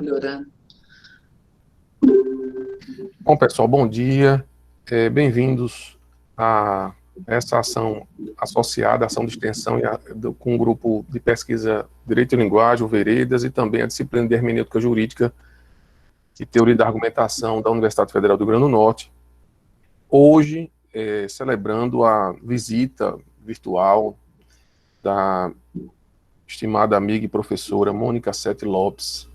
melhorando. Bom, pessoal, bom dia. Bem-vindos a essa ação associada, ação de extensão com o grupo de pesquisa Direito e Linguagem, o Veredas, e também a disciplina de Hermenêutica Jurídica e Teoria da Argumentação da Universidade Federal do Rio Grande do Norte. Hoje, celebrando a visita virtual da estimada amiga e professora Mônica Sete Lopes,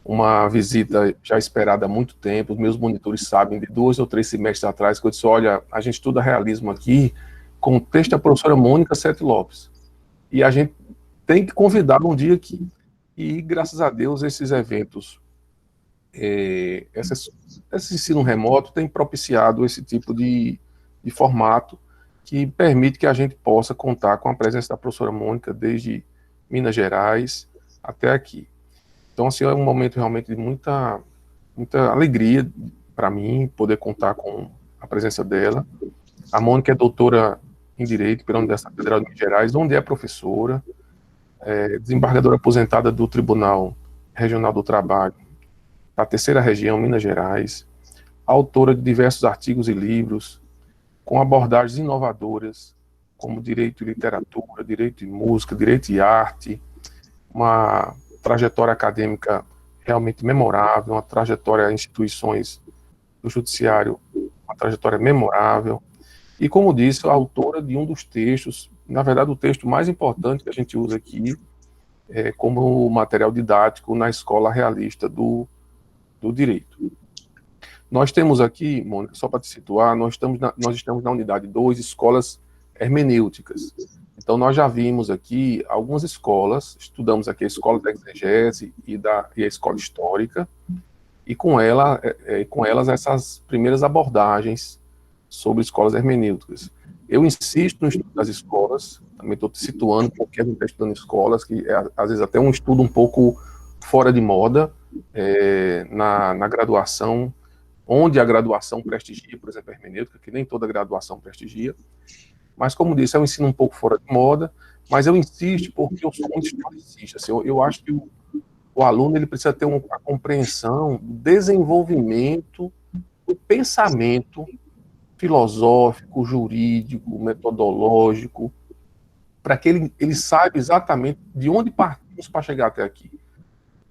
uma visita já esperada há muito tempo. Os meus monitores sabem, de 2 ou 3 semestres atrás, que eu disse, olha, a gente estuda realismo aqui com o texto da professora Mônica Sete Lopes, e a gente tem que convidar um dia aqui. E, graças a Deus, esses eventos, esse ensino remoto tem propiciado esse tipo de formato que permite que a gente possa contar com a presença da professora Mônica desde Minas Gerais até aqui. Então, assim, é um momento realmente de muita alegria para mim poder contar com a presença dela. A Mônica é doutora em Direito pela Universidade Federal de Minas Gerais, onde é professora, desembargadora aposentada do Tribunal Regional do Trabalho da 3ª Região, Minas Gerais, autora de diversos artigos e livros, com abordagens inovadoras, como Direito e Literatura, Direito e Música, Direito e Arte, uma trajetória acadêmica realmente memorável, uma trajetória em instituições do judiciário, uma trajetória memorável, e, como disse, a autora de um dos textos, na verdade, o texto mais importante que a gente usa aqui, como material didático na escola realista do direito. Nós temos aqui, Mônica, só para te situar, nós estamos na unidade 2, escolas hermenêuticas. Então, nós já vimos aqui algumas escolas, estudamos aqui a escola da exegese e a escola histórica, e com elas essas primeiras abordagens sobre escolas hermenêuticas. Eu insisto no estudo das escolas, também estou te situando, porque a gente está estudando escolas, que às vezes até um estudo um pouco fora de moda, na graduação, onde a graduação prestigia, por exemplo, a hermenêutica, que nem toda graduação prestigia. Mas, como disse, é um ensino um pouco fora de moda, mas eu insisto porque eu sou muito historicista. Assim, eu acho que o aluno ele precisa ter uma compreensão do desenvolvimento do pensamento filosófico, jurídico, metodológico, para que ele saiba exatamente de onde partimos para chegar até aqui.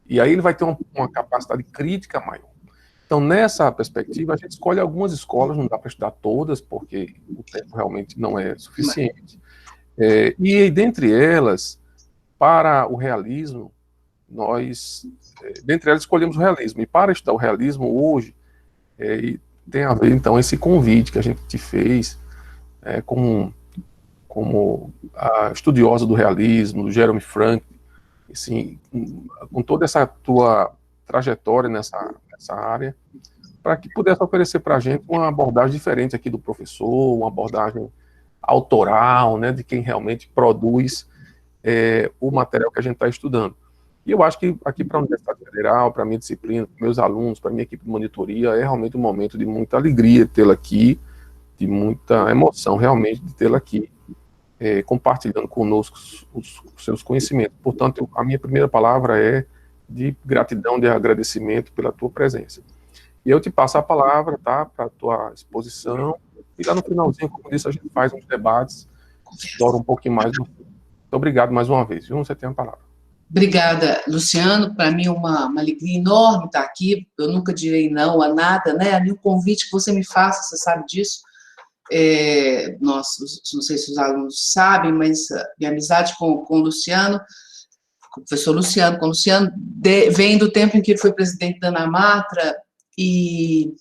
E aí ele vai ter uma capacidade crítica maior. Então, nessa perspectiva, a gente escolhe algumas escolas, não dá para estudar todas, porque o tempo realmente não é suficiente. E, dentre elas, para o realismo, dentre elas, escolhemos o realismo. E para estudar o realismo, hoje, tem a ver, então, esse convite que a gente te fez, como a estudiosa do realismo, do Jeremy Frank, assim, com toda essa tua trajetória nessa área, para que pudesse oferecer para a gente uma abordagem diferente aqui do professor, uma abordagem autoral, né, de quem realmente produz o material que a gente está estudando. E eu acho que aqui para a Universidade Federal, para a minha disciplina, para meus alunos, para a minha equipe de monitoria, é realmente um momento de muita alegria tê-la aqui, de muita emoção realmente de tê-la aqui, compartilhando conosco os seus conhecimentos. Portanto, a minha primeira palavra é de gratidão, de agradecimento pela tua presença. E eu te passo a palavra, tá, para a tua exposição, e lá no finalzinho, como disse, a gente faz uns debates, explora um pouquinho mais. Muito obrigado mais uma vez, viu? Você tem a palavra. Obrigada, Luciano. Para mim é uma alegria enorme estar aqui. Eu nunca direi não a nada, né? A nenhum convite que você me faça, você sabe disso. Não sei se os alunos sabem, mas minha amizade com o Luciano, com o professor Luciano, vem do tempo em que ele foi presidente da ANAMATRA, e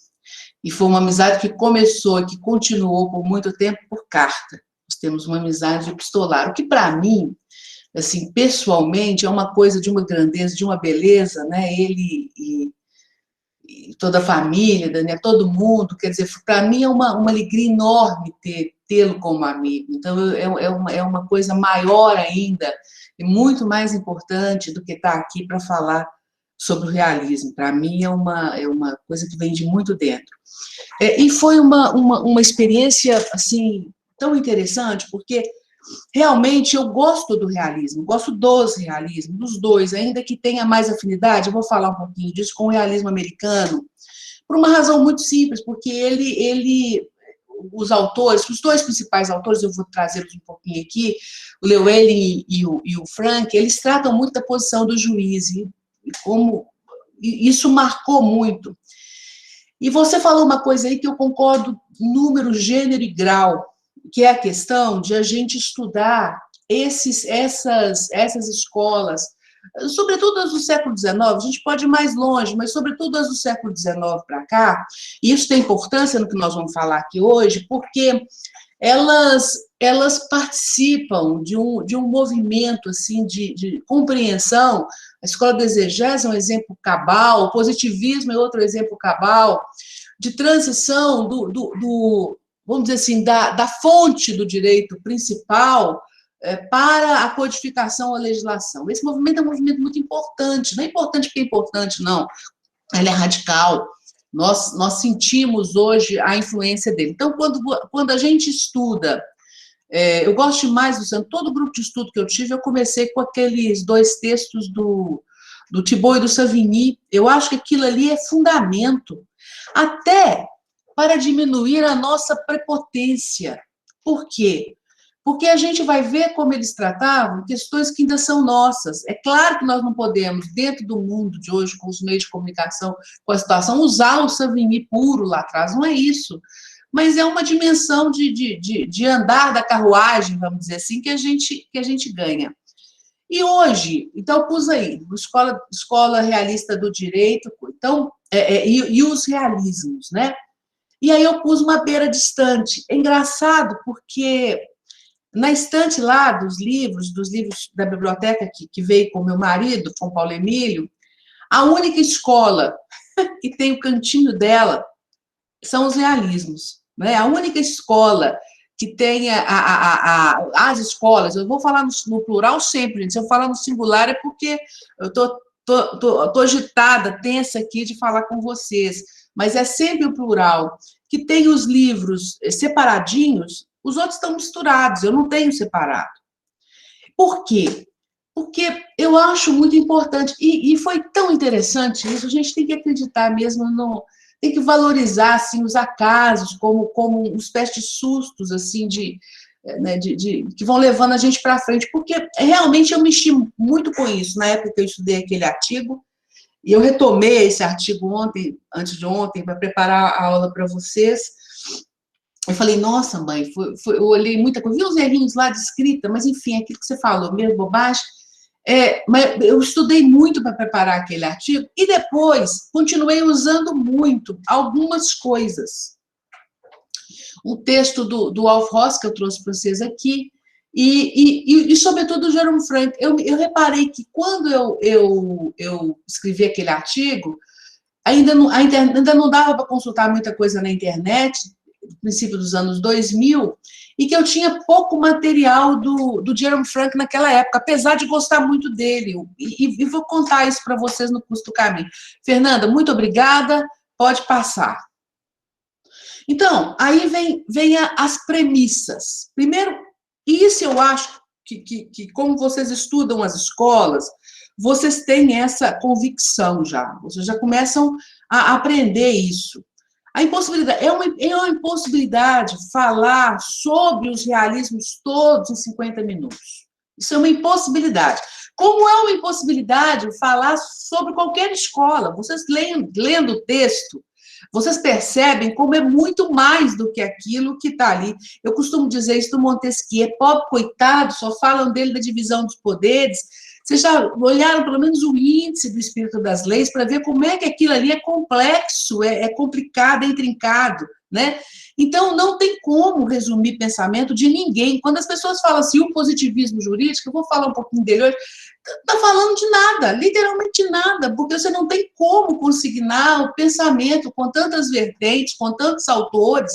foi uma amizade que começou e que continuou por muito tempo por carta. Nós temos uma amizade epistolar, o que para mim, assim, pessoalmente, é uma coisa de uma grandeza, de uma beleza, né? Ele e toda a família, Daniel, todo mundo, quer dizer, para mim é uma alegria enorme tê-lo como amigo. Então, é uma coisa maior ainda, e muito mais importante do que estar aqui para falar sobre o realismo. Para mim é uma coisa que vem de muito dentro. E foi uma experiência, assim, tão interessante, porque realmente eu gosto do realismo, gosto dos realismos, dos dois, ainda que tenha mais afinidade, eu vou falar um pouquinho disso com o realismo americano, por uma razão muito simples, porque os autores, os dois principais autores, eu vou trazê-los um pouquinho aqui, o Llewellyn e o Frank, eles tratam muito da posição do juiz, e como isso marcou muito. E você falou uma coisa aí que eu concordo, número, gênero e grau, que é a questão de a gente estudar essas escolas, sobretudo as do século XIX, a gente pode ir mais longe, mas sobretudo as do século XIX para cá, e isso tem importância no que nós vamos falar aqui hoje, porque elas participam de um movimento assim, de compreensão. A escola do exegese é um exemplo cabal, o positivismo é outro exemplo cabal, de transição vamos dizer assim, da fonte do direito principal para a codificação, a legislação. Esse movimento é um movimento muito importante, não é importante porque é importante, não, ele é radical, nós sentimos hoje a influência dele. Então, quando a gente estuda, eu gosto demais, Luciano, todo grupo de estudo que eu tive, eu comecei com aqueles 2 textos do Thibault e do Savigny, eu acho que aquilo ali é fundamento, até para diminuir a nossa prepotência. Por quê? Porque a gente vai ver como eles tratavam questões que ainda são nossas. É claro que nós não podemos, dentro do mundo de hoje, com os meios de comunicação, com a situação, usar o Savigny puro lá atrás, não é isso. Mas é uma dimensão de andar da carruagem, vamos dizer assim, que a gente ganha. E hoje, então, eu pus aí, escola realista do direito, então, e os realismos, né? E aí eu pus uma beira distante. É engraçado, porque na estante lá dos livros da biblioteca que veio com meu marido, com Paulo Emílio, a única escola que tem o cantinho dela são os realismos, né? A única escola que tem as escolas, eu vou falar no plural sempre, se eu falar no singular é porque eu tô agitada, tensa aqui de falar com vocês, mas é sempre o plural, que tem os livros separadinhos, os outros estão misturados, eu não tenho separado. Por quê? Porque eu acho muito importante, e foi tão interessante isso, a gente tem que acreditar mesmo, tem que valorizar assim, os acasos como uma espécie de sustos assim, que vão levando a gente para frente, porque realmente eu mexi muito com isso, na época que eu estudei aquele artigo, e eu retomei esse artigo antes de ontem, para preparar a aula para vocês. Eu falei, nossa, mãe, eu olhei muita coisa, vi uns errinhos lá de escrita, mas enfim, aquilo que você falou, meio bobagem. Mas eu estudei muito para preparar aquele artigo e depois continuei usando muito algumas coisas. Um texto do Alf Ross, que eu trouxe para vocês aqui, e sobretudo o Jerome Frank. Eu reparei que quando eu escrevi aquele artigo, ainda não dava para consultar muita coisa na internet, no princípio dos anos 2000, e que eu tinha pouco material do Jerome Frank naquela época, apesar de gostar muito dele, e vou contar isso para vocês no curso do caminho. Fernanda, muito obrigada, pode passar. Então, aí vem as premissas. Primeiro, isso eu acho que como vocês estudam as escolas, vocês têm essa convicção já, vocês já começam a aprender isso. A impossibilidade, é uma impossibilidade falar sobre os realismos todos em 50 minutos. Isso é uma impossibilidade. Como é uma impossibilidade falar sobre qualquer escola? Vocês lendo o texto, vocês percebem como é muito mais do que aquilo que está ali. Eu costumo dizer isso do Montesquieu, pobre coitado, só falam dele da divisão dos poderes. Vocês já olharam pelo menos o índice do espírito das leis para ver como é que aquilo ali é complexo, é complicado, é intrincado, né? Então, não tem como resumir pensamento de ninguém. Quando as pessoas falam assim, o positivismo jurídico, eu vou falar um pouquinho dele hoje, está falando de nada, literalmente nada, porque você não tem como consignar o pensamento com tantas vertentes, com tantos autores,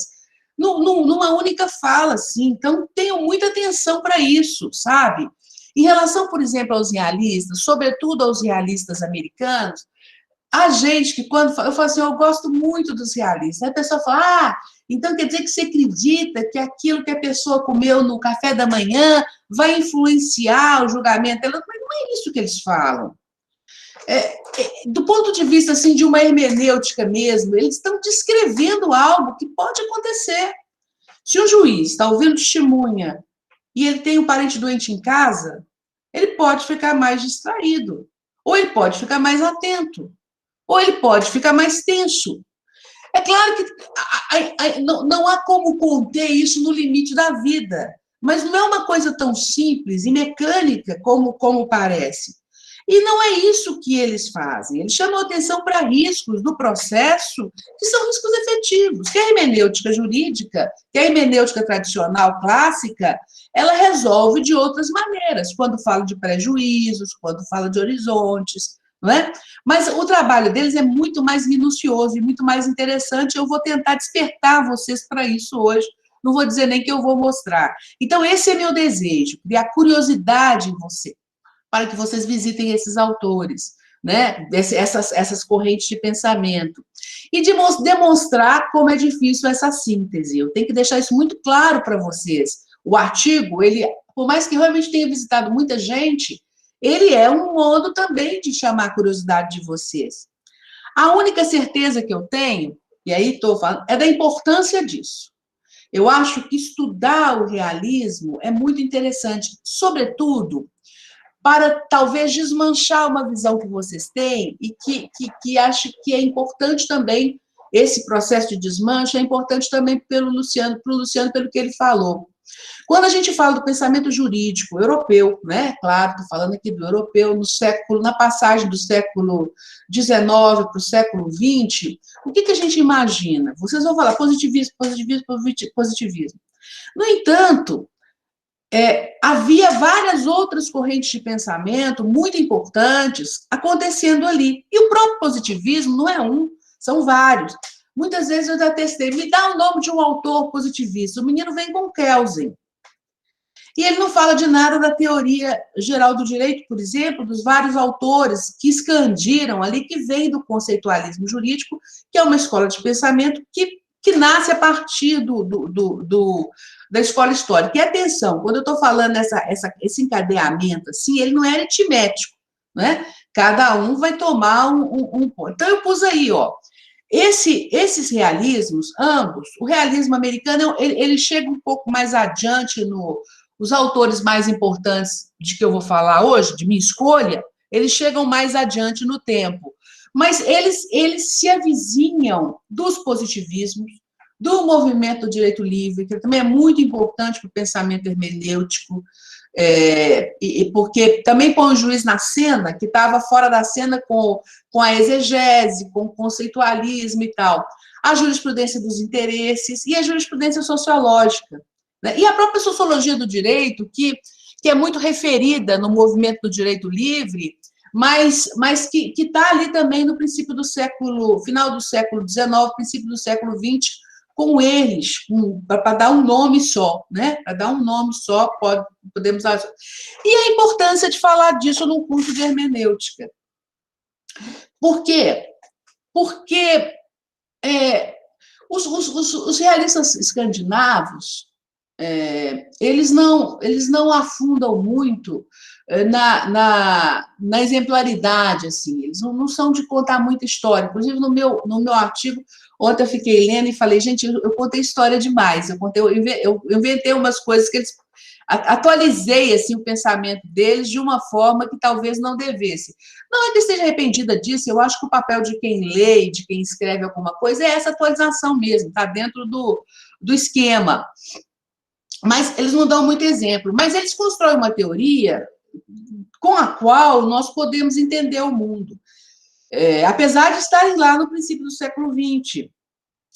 numa única fala, assim. Então, tenham muita atenção para isso, sabe? Em relação, por exemplo, aos realistas, sobretudo aos realistas americanos, a gente que quando... Eu falo assim, eu gosto muito dos realistas. Aí a pessoa fala, Então, quer dizer que você acredita que aquilo que a pessoa comeu no café da manhã vai influenciar o julgamento dela? Mas não é isso que eles falam. Do ponto de vista assim, de uma hermenêutica mesmo, eles estão descrevendo algo que pode acontecer. Se o juiz está ouvindo testemunha e ele tem um parente doente em casa, ele pode ficar mais distraído, ou ele pode ficar mais atento, ou ele pode ficar mais tenso. É claro que não há como conter isso no limite da vida, mas não é uma coisa tão simples e mecânica como parece. E não é isso que eles fazem. Eles chamam atenção para riscos do processo, que são riscos efetivos. Que a hermenêutica jurídica, que a hermenêutica tradicional clássica, ela resolve de outras maneiras, quando fala de prejuízos, quando fala de horizontes, não é? Mas o trabalho deles é muito mais minucioso e muito mais interessante. Eu vou tentar despertar vocês para isso hoje. Não vou dizer nem que eu vou mostrar. Então, esse é meu desejo, criar curiosidade em você, para que vocês visitem esses autores, né? Essas correntes de pensamento. E demonstrar como é difícil essa síntese. Eu tenho que deixar isso muito claro para vocês. O artigo, ele, por mais que realmente tenha visitado muita gente, ele é um modo também de chamar a curiosidade de vocês. A única certeza que eu tenho, e aí estou falando, é da importância disso. Eu acho que estudar o realismo é muito interessante, sobretudo para talvez desmanchar uma visão que vocês têm e que acho que é importante também, esse processo de desmanche é importante também para o Luciano, pelo que ele falou. Quando a gente fala do pensamento jurídico europeu, né? Claro, estou falando aqui do europeu, na passagem do século XIX para o século XX, o que a gente imagina? Vocês vão falar positivismo, positivismo, positivismo. No entanto, havia várias outras correntes de pensamento muito importantes acontecendo ali. E o próprio positivismo não é um, são vários. Muitas vezes eu já testei, me dá o nome de um autor positivista. O menino vem com Kelsen. E ele não fala de nada da teoria geral do direito, por exemplo, dos vários autores que expandiram ali, que vem do conceitualismo jurídico, que é uma escola de pensamento que nasce a partir da escola histórica. E atenção, quando eu estou falando esse encadeamento, assim, ele não é aritmético, né? Cada um vai tomar um ponto. Então, eu pus aí, ó, esses realismos, ambos, o realismo americano, ele chega um pouco mais adiante os autores mais importantes de que eu vou falar hoje, de minha escolha, eles chegam mais adiante no tempo. Mas eles se avizinham dos positivismos, do movimento do direito livre, que também é muito importante para o pensamento hermenêutico, porque também põe o juiz na cena, que estava fora da cena com a exegese, com o conceitualismo e tal. A jurisprudência dos interesses e a jurisprudência sociológica. Né? E a própria sociologia do direito, que é muito referida no movimento do direito livre, mas que está ali também no princípio do final do século XIX, princípio do século XX, com eles, para dar um nome só, né? Para dar um nome só, podemos usar. E a importância de falar disso num curso de hermenêutica. Por quê? Porque os realistas escandinavos, eles não afundam muito na exemplaridade, assim, eles não são de contar muita história. Inclusive, no meu artigo, ontem eu fiquei lendo e falei, gente, eu contei história demais, eu inventei umas coisas que eles... Atualizei assim, o pensamento deles de uma forma que talvez não devesse. Não é que eu esteja arrependida disso, eu acho que o papel de quem lê, de quem escreve alguma coisa, é essa atualização mesmo, está dentro do esquema. Mas eles não dão muito exemplo. Mas eles constroem uma teoria com a qual nós podemos entender o mundo. Apesar de estarem lá no princípio do século XX.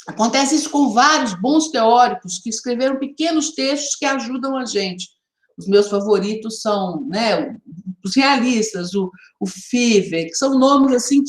Acontece isso com vários bons teóricos que escreveram pequenos textos que ajudam a gente. Os meus favoritos são, né, os realistas, o Five, que são nomes assim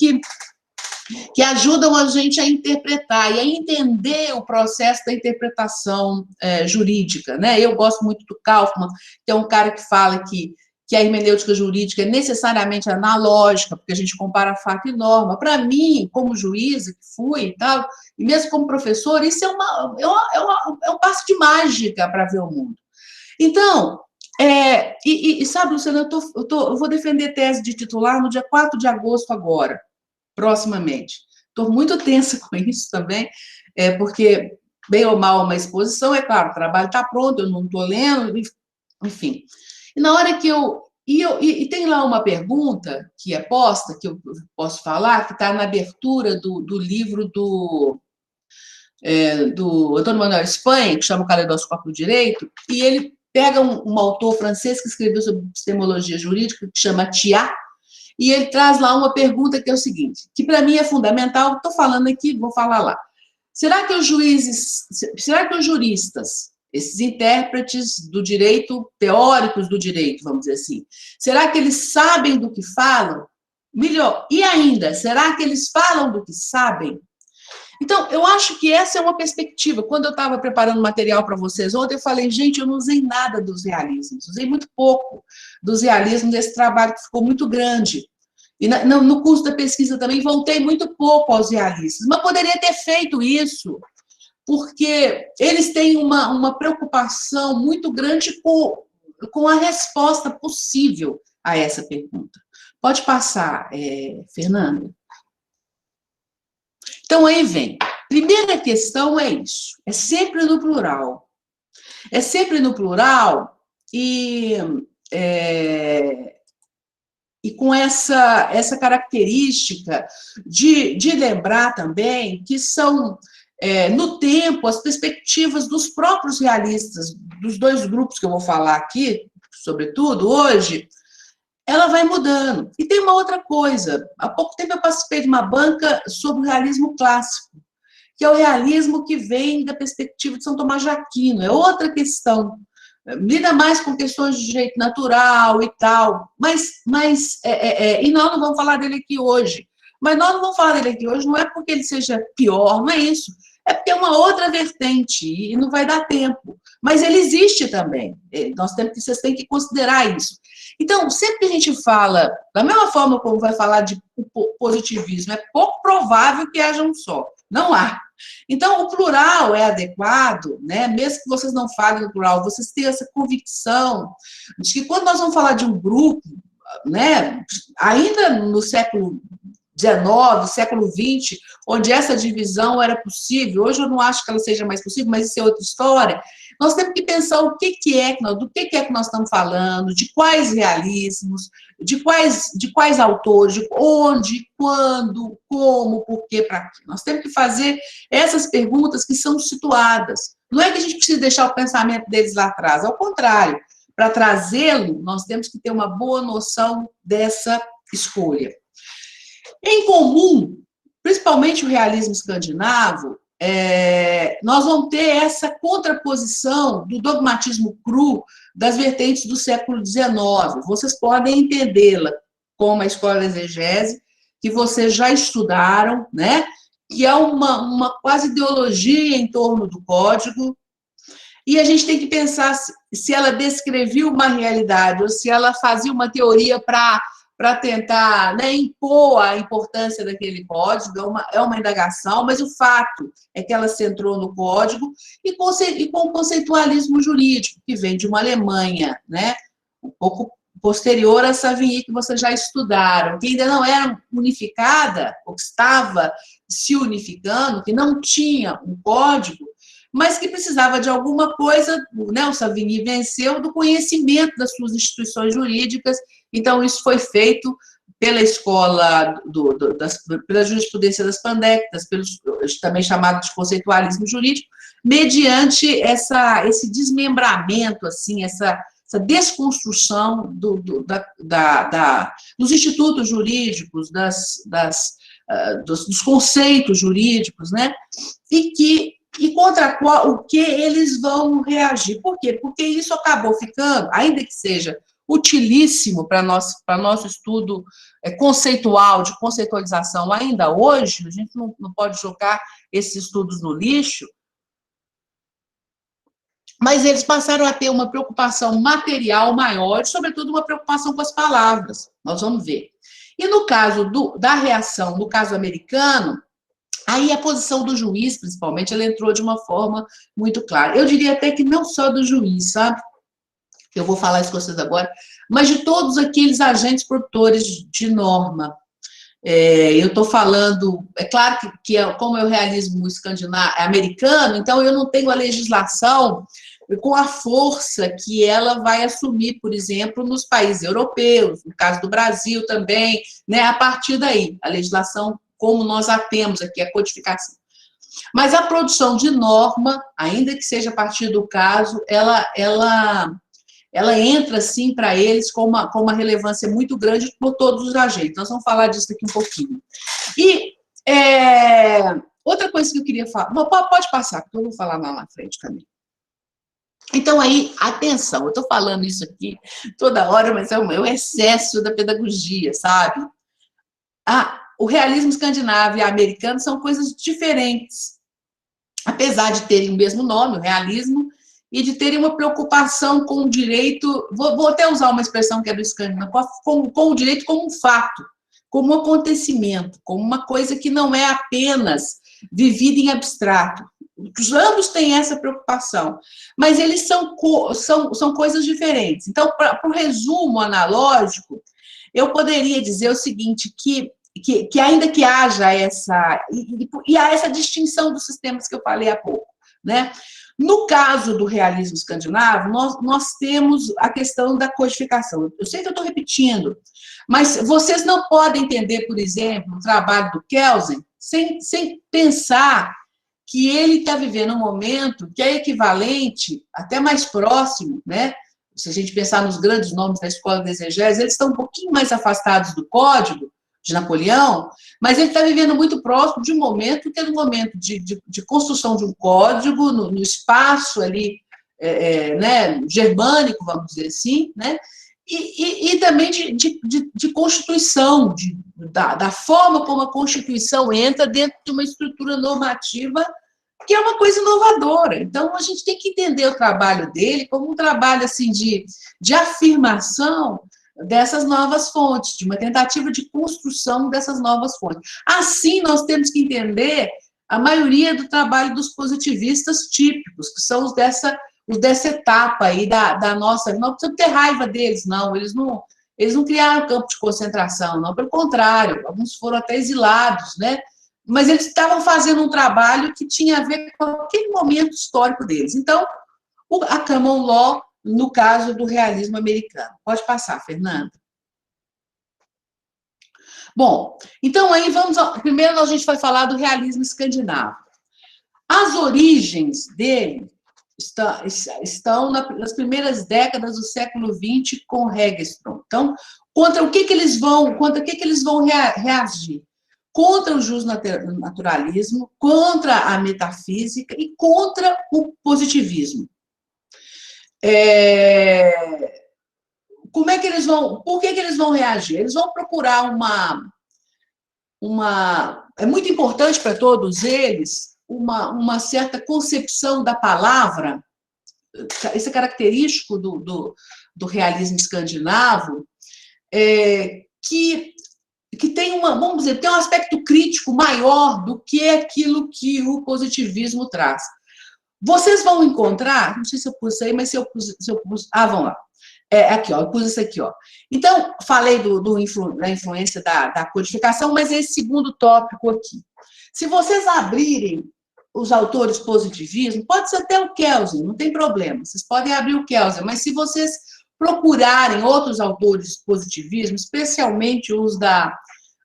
que ajudam a gente a interpretar e a entender o processo da interpretação jurídica. Né? Eu gosto muito do Kaufmann, que é um cara que fala que que a hermenêutica jurídica é necessariamente analógica, porque a gente compara fato e norma. Para mim, como juíza que fui e tal, e mesmo como professor, isso é um passo de mágica para ver o mundo. Então, sabe, Luciana, eu vou defender tese de titular no dia 4 de agosto agora, proximamente. Estou muito tensa com isso também, porque, bem ou mal, uma exposição, é claro, o trabalho está pronto, eu não estou lendo, enfim. E na hora que e tem lá uma pergunta que é posta, que eu posso falar, que está na abertura do livro do Antônio Manuel Espanha, que chama O Caleidoscópio do Direito, e ele pega um autor francês que escreveu sobre epistemologia jurídica, que chama Thiat, e ele traz lá uma pergunta que é o seguinte, que para mim é fundamental, estou falando aqui, vou falar lá. Será que os juristas, esses intérpretes do direito, teóricos do direito, vamos dizer assim, será que eles sabem do que falam? Melhor, e ainda, será que eles falam do que sabem? Então, eu acho que essa é uma perspectiva. Quando eu estava preparando material para vocês ontem, eu falei, gente, eu não usei nada dos realismos, usei muito pouco dos realismos desse trabalho que ficou muito grande. E no curso da pesquisa também voltei muito pouco aos realistas, mas poderia ter feito isso, porque eles têm uma preocupação muito grande com a resposta possível a essa pergunta. Pode passar, Fernanda. Então, aí vem. Primeira questão é isso, é sempre no plural. É sempre no plural e com essa característica de lembrar também que são, no tempo, as perspectivas dos próprios realistas, dos dois grupos que eu vou falar aqui, sobretudo hoje, ela vai mudando. E tem uma outra coisa, há pouco tempo eu participei de uma banca sobre o realismo clássico, que é o realismo que vem da perspectiva de São Tomás de Aquino, é outra questão, lida mais com questões de direito natural e tal, e nós não vamos falar dele aqui hoje. Mas nós não vamos falar dele aqui hoje, não é porque ele seja pior, não é isso. É porque é uma outra vertente e não vai dar tempo. Mas ele existe também. Vocês têm que considerar isso. Então, sempre que a gente fala, da mesma forma como vai falar de positivismo, é pouco provável que haja um só. Não há. Então, o plural é adequado, né? Mesmo que vocês não falem no plural, vocês têm essa convicção de que quando nós vamos falar de um grupo, né, ainda no século XIX, século XX, onde essa divisão era possível, hoje eu não acho que ela seja mais possível, mas isso é outra história, nós temos que pensar do que é que nós estamos falando, de quais realismos, de quais autores, de onde, quando, como, por quê, para quê. Nós temos que fazer essas perguntas que são situadas. Não é que a gente precisa deixar o pensamento deles lá atrás, ao contrário, para trazê-lo, nós temos que ter uma boa noção dessa escolha. Em comum, principalmente o realismo escandinavo, nós vamos ter essa contraposição do dogmatismo cru das vertentes do século XIX. Vocês podem entendê-la como a escola da exegese, que vocês já estudaram, né? Que é uma quase ideologia em torno do código, e a gente tem que pensar se ela descrevia uma realidade ou se ela fazia uma teoria para tentar, né, impor a importância daquele código, é uma indagação, mas o fato é que ela se centrou no código e com o conceitualismo jurídico, que vem de uma Alemanha, né, um pouco posterior a Savigny, que vocês já estudaram, que ainda não era unificada, ou que estava se unificando, que não tinha um código, mas que precisava de alguma coisa, né, o Savigny venceu do conhecimento das suas instituições jurídicas. Então, isso foi feito pela escola, pela jurisprudência das pandectas, também chamado de conceitualismo jurídico, mediante esse desmembramento, assim, essa desconstrução dos institutos jurídicos, dos conceitos jurídicos, né? E contra o que eles vão reagir. Por quê? Porque isso acabou ficando, ainda que seja utilíssimo para nosso estudo conceitual, de conceitualização ainda hoje, a gente não pode jogar esses estudos no lixo, mas eles passaram a ter uma preocupação material maior, e, sobretudo, uma preocupação com as palavras. Nós vamos ver. E no caso da reação, no caso americano, aí a posição do juiz, principalmente, ela entrou de uma forma muito clara. Eu diria até que não só do juiz, sabe? Eu vou falar isso com vocês agora, mas de todos aqueles agentes produtores de norma. Eu estou falando, é claro que como é o realismo escandinavo, americano, então eu não tenho a legislação com a força que ela vai assumir, por exemplo, nos países europeus, no caso do Brasil também, né, a partir daí, a legislação como nós a temos aqui, a codificação. Mas a produção de norma, ainda que seja a partir do caso, ela entra, sim, para eles com uma relevância muito grande por todos os agentes. Nós vamos falar disso aqui um pouquinho. E outra coisa que eu queria falar... Pode passar, porque eu vou falar lá na frente também. Então, aí, atenção, eu estou falando isso aqui toda hora, mas é o excesso da pedagogia, sabe? O realismo escandinavo e americano são coisas diferentes. Apesar de terem o mesmo nome, o realismo, e de terem uma preocupação com o direito, vou até usar uma expressão que é do escandinavo, com o direito como um fato, como um acontecimento, como uma coisa que não é apenas vivida em abstrato. Ambos têm essa preocupação, mas eles são coisas diferentes. Então, para o resumo analógico, eu poderia dizer o seguinte, que ainda que haja essa distinção dos sistemas que eu falei há pouco, né? No caso do realismo escandinavo, nós temos a questão da codificação. Eu sei que eu estou repetindo, mas vocês não podem entender, por exemplo, o trabalho do Kelsen sem pensar que ele está vivendo um momento que é equivalente, até mais próximo, né? Se a gente pensar nos grandes nomes da escola de exegese, eles estão um pouquinho mais afastados do código de Napoleão, mas ele está vivendo muito próximo de um momento que é um momento de construção de um código no espaço ali, né, germânico, vamos dizer assim, né? E também de constituição, da forma como a Constituição entra dentro de uma estrutura normativa que é uma coisa inovadora. Então, a gente tem que entender o trabalho dele como um trabalho assim, de afirmação dessas novas fontes, de uma tentativa de construção dessas novas fontes. Assim, nós temos que entender a maioria do trabalho dos positivistas típicos, que são os dessa etapa aí da nossa... Não precisamos ter raiva deles, não. Eles não criaram campo de concentração, não. Pelo contrário, alguns foram até exilados, né? Mas eles estavam fazendo um trabalho que tinha a ver com aquele momento histórico deles. Então, a Common Law, no caso do realismo americano. Pode passar, Fernanda. Bom, então aí primeiro a gente vai falar do realismo escandinavo. As origens dele estão nas primeiras décadas do século XX com Hegström. Então, contra o que eles vão reagir? Contra o justnaturalismo, contra a metafísica e contra o positivismo. Como é que eles vão... Por que eles vão reagir? Eles vão procurar é muito importante para todos eles uma certa concepção da palavra. Isso é característico do realismo escandinavo, que tem vamos dizer, tem um aspecto crítico maior do que aquilo que o positivismo traz. Vocês vão encontrar, não sei se eu pus isso aí, mas se eu pus, vamos lá. Aqui, ó, eu pus isso aqui, ó. Então, falei da influência da codificação, mas esse segundo tópico aqui. Se vocês abrirem os autores positivismo, pode ser até o Kelsen, não tem problema, vocês podem abrir o Kelsen, mas se vocês procurarem outros autores positivismo, especialmente os da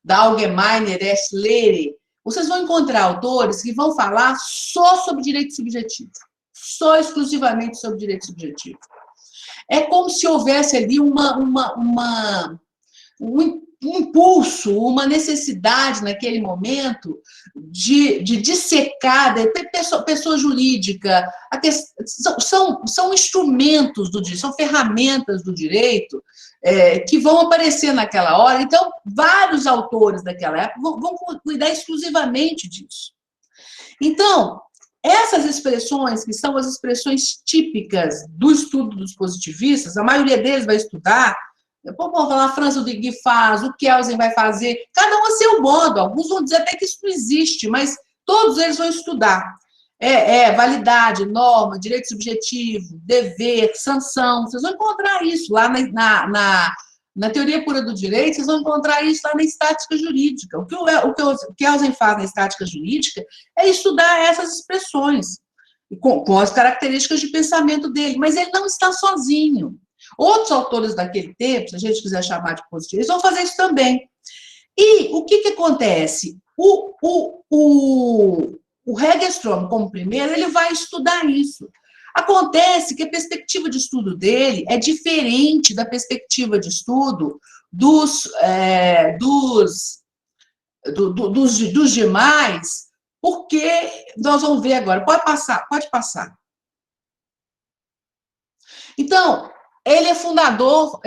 Allgemeine Rechtslehre, vocês vão encontrar autores que vão falar só sobre direito subjetivo, só exclusivamente sobre direito subjetivo. É como se houvesse ali um impulso, uma necessidade naquele momento de dissecar, pessoa jurídica, são instrumentos do direito, são ferramentas do direito que vão aparecer naquela hora. Então, vários autores daquela época vão cuidar exclusivamente disso. Então, essas expressões, que são as expressões típicas do estudo dos positivistas, a maioria deles vai estudar, vamos falar, a Franz Ludwig faz, o Kelsen vai fazer, cada um a seu modo, alguns vão dizer até que isso não existe, mas todos eles vão estudar. Validade, norma, direito subjetivo, dever, sanção, vocês vão encontrar isso lá na teoria pura do direito, vocês vão encontrar isso lá na estática jurídica. O que o Kelsen faz na estática jurídica é estudar essas expressões, com as características de pensamento dele, mas ele não está sozinho. Outros autores daquele tempo, se a gente quiser chamar de positivo, eles vão fazer isso também. E o que acontece? O Hegerström, como primeiro, ele vai estudar isso. Acontece que a perspectiva de estudo dele é diferente da perspectiva de estudo dos demais, porque nós vamos ver agora. Pode passar. Então, ele é fundador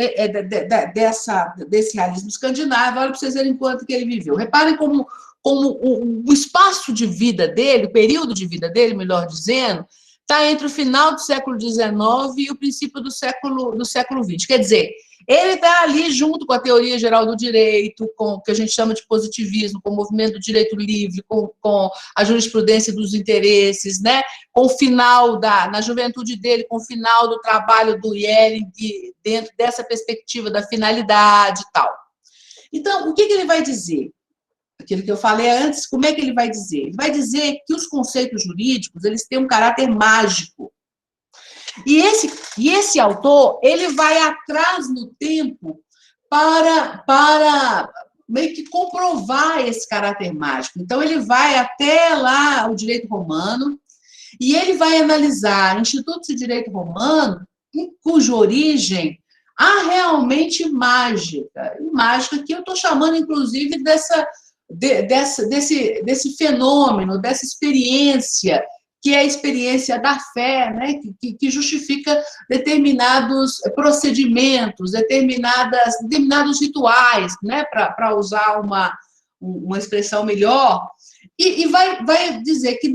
desse realismo escandinavo. Olha para vocês verem quanto que ele viveu. Reparem como o espaço de vida dele, o período de vida dele, melhor dizendo, está entre o final do século XIX e o princípio do século XX. Quer dizer, ele está ali junto com a teoria geral do direito, com o que a gente chama de positivismo, com o movimento do direito livre, com a jurisprudência dos interesses, né? Com o final na juventude dele, com o final do trabalho do Yering, dentro dessa perspectiva da finalidade e tal. Então, o que ele vai dizer? Aquilo que eu falei antes, como é que ele vai dizer? Ele vai dizer que os conceitos jurídicos, eles têm um caráter mágico. E esse autor, ele vai atrás no tempo para meio que comprovar esse caráter mágico. Então, ele vai até lá o direito romano e ele vai analisar institutos de direito romano em cuja origem há realmente mágica. E mágica que eu estou chamando, inclusive, desse fenômeno, dessa experiência, que é a experiência da fé, né? que justifica determinados procedimentos, determinados rituais, né? Para usar uma expressão melhor, e vai dizer que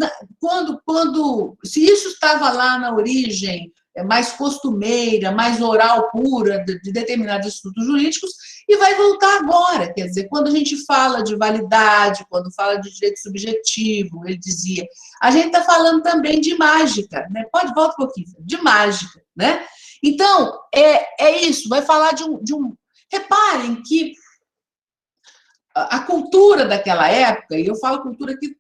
se isso estava lá na origem mais costumeira, mais oral pura de determinados estudos jurídicos, e vai voltar agora. Quer dizer, quando a gente fala de validade, quando fala de direito subjetivo, ele dizia, a gente está falando também de mágica, né? Volta um pouquinho, de mágica, né? Então, é isso, vai falar de um... Reparem que a cultura daquela época, e eu falo cultura aqui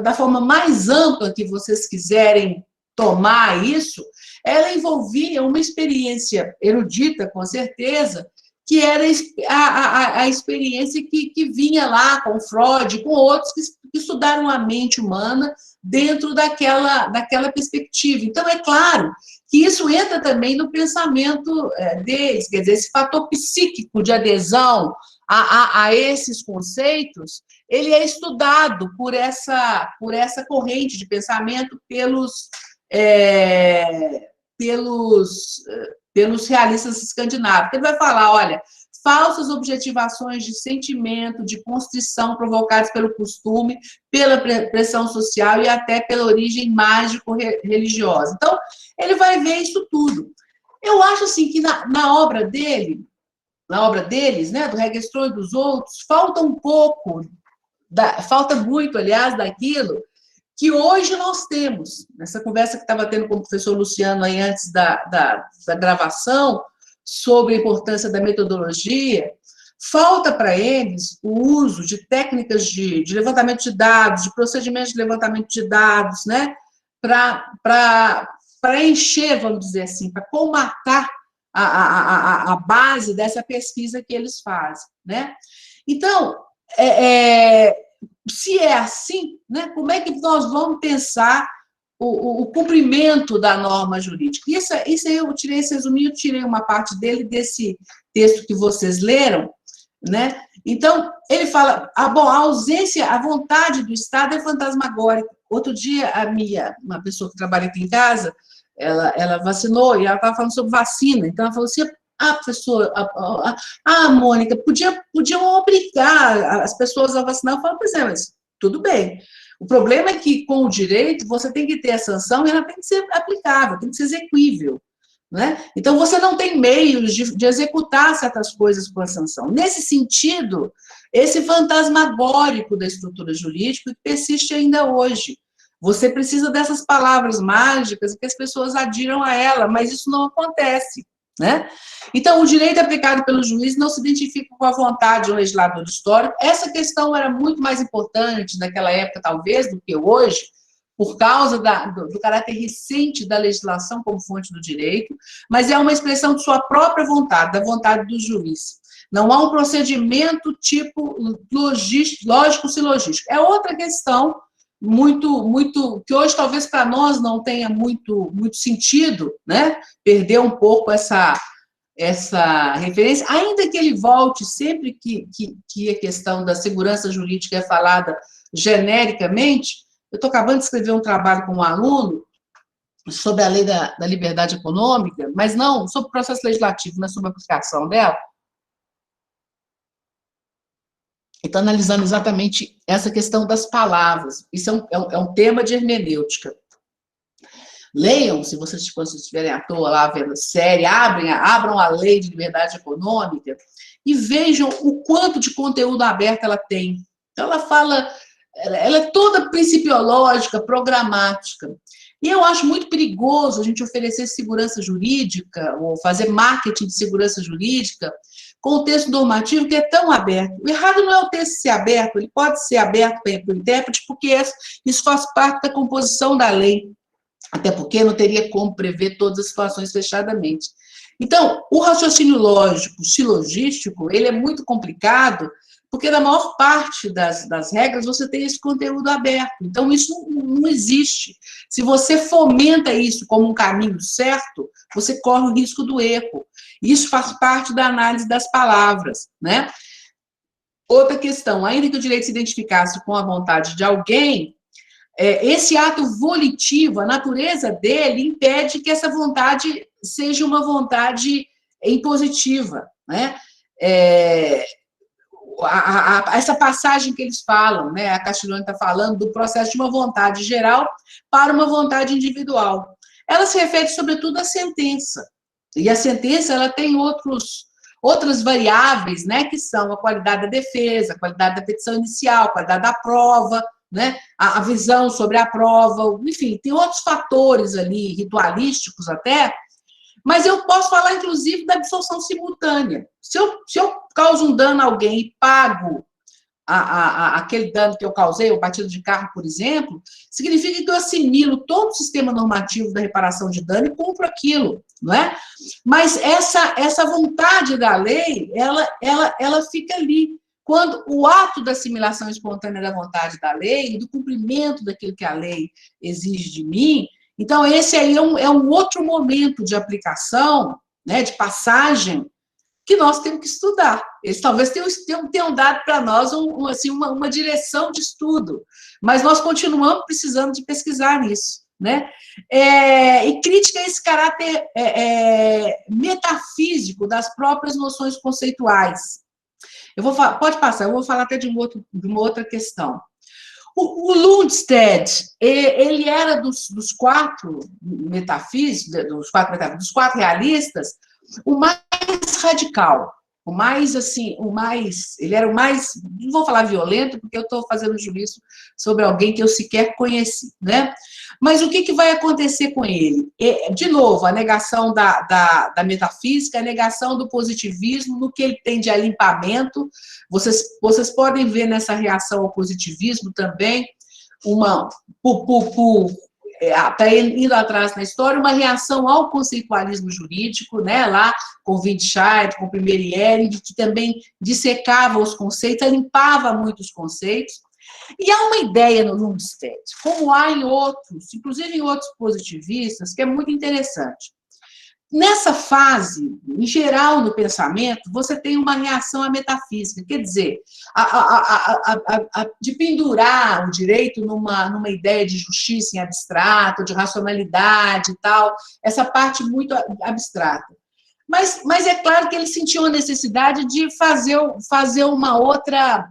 da forma mais ampla que vocês quiserem tomar isso, ela envolvia uma experiência erudita, com certeza, que era a experiência que vinha lá com Freud, com outros que estudaram a mente humana dentro daquela perspectiva. Então, é claro que isso entra também no pensamento deles, quer dizer, esse fator psíquico de adesão a esses conceitos, ele é estudado por essa corrente de pensamento pelos realistas escandinavos. Ele vai falar, olha, falsas objetivações de sentimento, de constrição provocadas pelo costume, pela pressão social e até pela origem mágico-religiosa. Então, ele vai ver isso tudo. Eu acho assim que na obra deles, né, do Hegerström e dos outros, falta muito, aliás, daquilo que hoje nós temos. Nessa conversa que estava tendo com o professor Luciano aí antes da gravação, sobre a importância da metodologia, falta para eles o uso de técnicas de levantamento de dados, de procedimentos de levantamento de dados, né, para encher, vamos dizer assim, para colmatar a base dessa pesquisa que eles fazem, né? Então, se é assim, né, como é que nós vamos pensar o cumprimento da norma jurídica? Isso aí eu tirei esse resuminho, eu tirei uma parte dele, desse texto que vocês leram, né? Então, ele fala, a ausência, a vontade do Estado é fantasmagórica. Outro dia, uma pessoa que trabalha aqui em casa, ela vacinou, e ela estava falando sobre vacina, então ela falou assim, professora, Mônica, podiam obrigar as pessoas a vacinar. Eu falo, pois é, mas tudo bem. O problema é que, com o direito, você tem que ter a sanção e ela tem que ser aplicável, tem que ser exequível, né? Então, você não tem meios de executar certas coisas com a sanção. Nesse sentido, esse fantasmagórico da estrutura jurídica persiste ainda hoje. Você precisa dessas palavras mágicas que as pessoas adiram a ela, mas isso não acontece, né? Então, o direito aplicado pelo juiz não se identifica com a vontade do legislador histórico. Essa questão era muito mais importante naquela época, talvez, do que hoje, por causa do caráter recente da legislação como fonte do direito, mas é uma expressão de sua própria vontade, da vontade do juiz. Não há um procedimento tipo lógico-silogístico. É outra questão muito que hoje talvez para nós não tenha muito sentido, né? Perder um pouco essa referência, ainda que ele volte sempre que a questão da segurança jurídica é falada genericamente. Eu estou acabando de escrever um trabalho com um aluno sobre a lei da liberdade econômica, mas não sobre o processo legislativo, não sobre a aplicação dela. Estou analisando exatamente essa questão das palavras. Isso é um tema de hermenêutica. Leiam, se vocês estiverem à toa lá vendo série, abram a lei de liberdade econômica e vejam o quanto de conteúdo aberto ela tem. Então, ela é toda principiológica, programática. E eu acho muito perigoso a gente oferecer segurança jurídica ou fazer marketing de segurança jurídica com o texto normativo que é tão aberto. O errado não é o texto ser aberto, ele pode ser aberto para o intérprete, porque isso faz parte da composição da lei, até porque não teria como prever todas as situações fechadamente. Então, o raciocínio lógico, silogístico, ele é muito complicado, porque na maior parte das regras você tem esse conteúdo aberto. Então, isso não existe. Se você fomenta isso como um caminho certo, você corre o risco do erro. Isso faz parte da análise das palavras, né? Outra questão, ainda que o direito se identificasse com a vontade de alguém, esse ato volitivo, a natureza dele, impede que essa vontade seja uma vontade impositiva, né? Essa passagem que eles falam, né? A Castiglione está falando do processo de uma vontade geral para uma vontade individual. Ela se refere, sobretudo, à sentença. E a sentença ela tem outras variáveis, né? Que são a qualidade da defesa, a qualidade da petição inicial, a qualidade da prova, né? A visão sobre a prova, enfim, tem outros fatores ali, ritualísticos até, mas eu posso falar, inclusive, da absolução simultânea. Se eu causo um dano a alguém e pago aquele dano que eu causei, o batido de carro, por exemplo, significa que eu assimilo todo o sistema normativo da reparação de dano e cumpro aquilo, não é? Mas essa vontade da lei, ela fica ali. Quando o ato da assimilação espontânea da vontade da lei, do cumprimento daquilo que a lei exige de mim, então esse aí é um outro momento de aplicação, né, de passagem, que nós temos que estudar. Eles talvez tenham dado para nós uma direção de estudo, mas nós continuamos precisando de pesquisar nisso, né? E crítica a esse caráter metafísico das próprias noções conceituais. Pode passar, eu vou falar até de uma outra questão. O Lundstedt, ele era dos quatro metafísicos, dos quatro realistas, o mais radical, ele era o mais, não vou falar violento, porque eu estou fazendo juízo sobre alguém que eu sequer conheci, né? Mas o que vai acontecer com ele? De novo, a negação da metafísica, a negação do positivismo, no que ele tem de alimpamento. Vocês podem ver nessa reação ao positivismo também, está indo atrás na história, uma reação ao conceitualismo jurídico, né, lá com Wittscheid, com Primeirieri, que também dissecava os conceitos, limpava muitos conceitos. E há uma ideia no Lundstedt, como há em outros, inclusive em outros positivistas, que é muito interessante. Nessa fase, em geral, no pensamento, você tem uma reação à metafísica, quer dizer, de pendurar o direito numa ideia de justiça em abstrato, de racionalidade e tal, essa parte muito abstrata. Mas é claro que ele sentiu a necessidade de fazer uma outra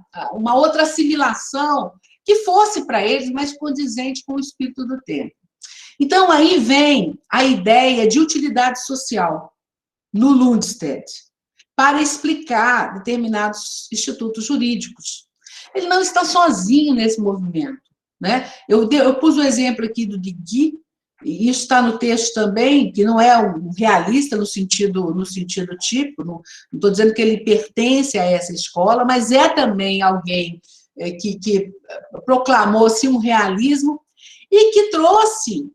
assimilação que fosse para eles mais condizente com o espírito do tempo. Então, aí vem a ideia de utilidade social no Lundstedt, para explicar determinados institutos jurídicos. Ele não está sozinho nesse movimento, né? Eu pus o exemplo aqui do Guy, e isso está no texto também, que não é um realista no sentido típico, não estou dizendo que ele pertence a essa escola, mas é também alguém que proclamou-se um realismo e que trouxe,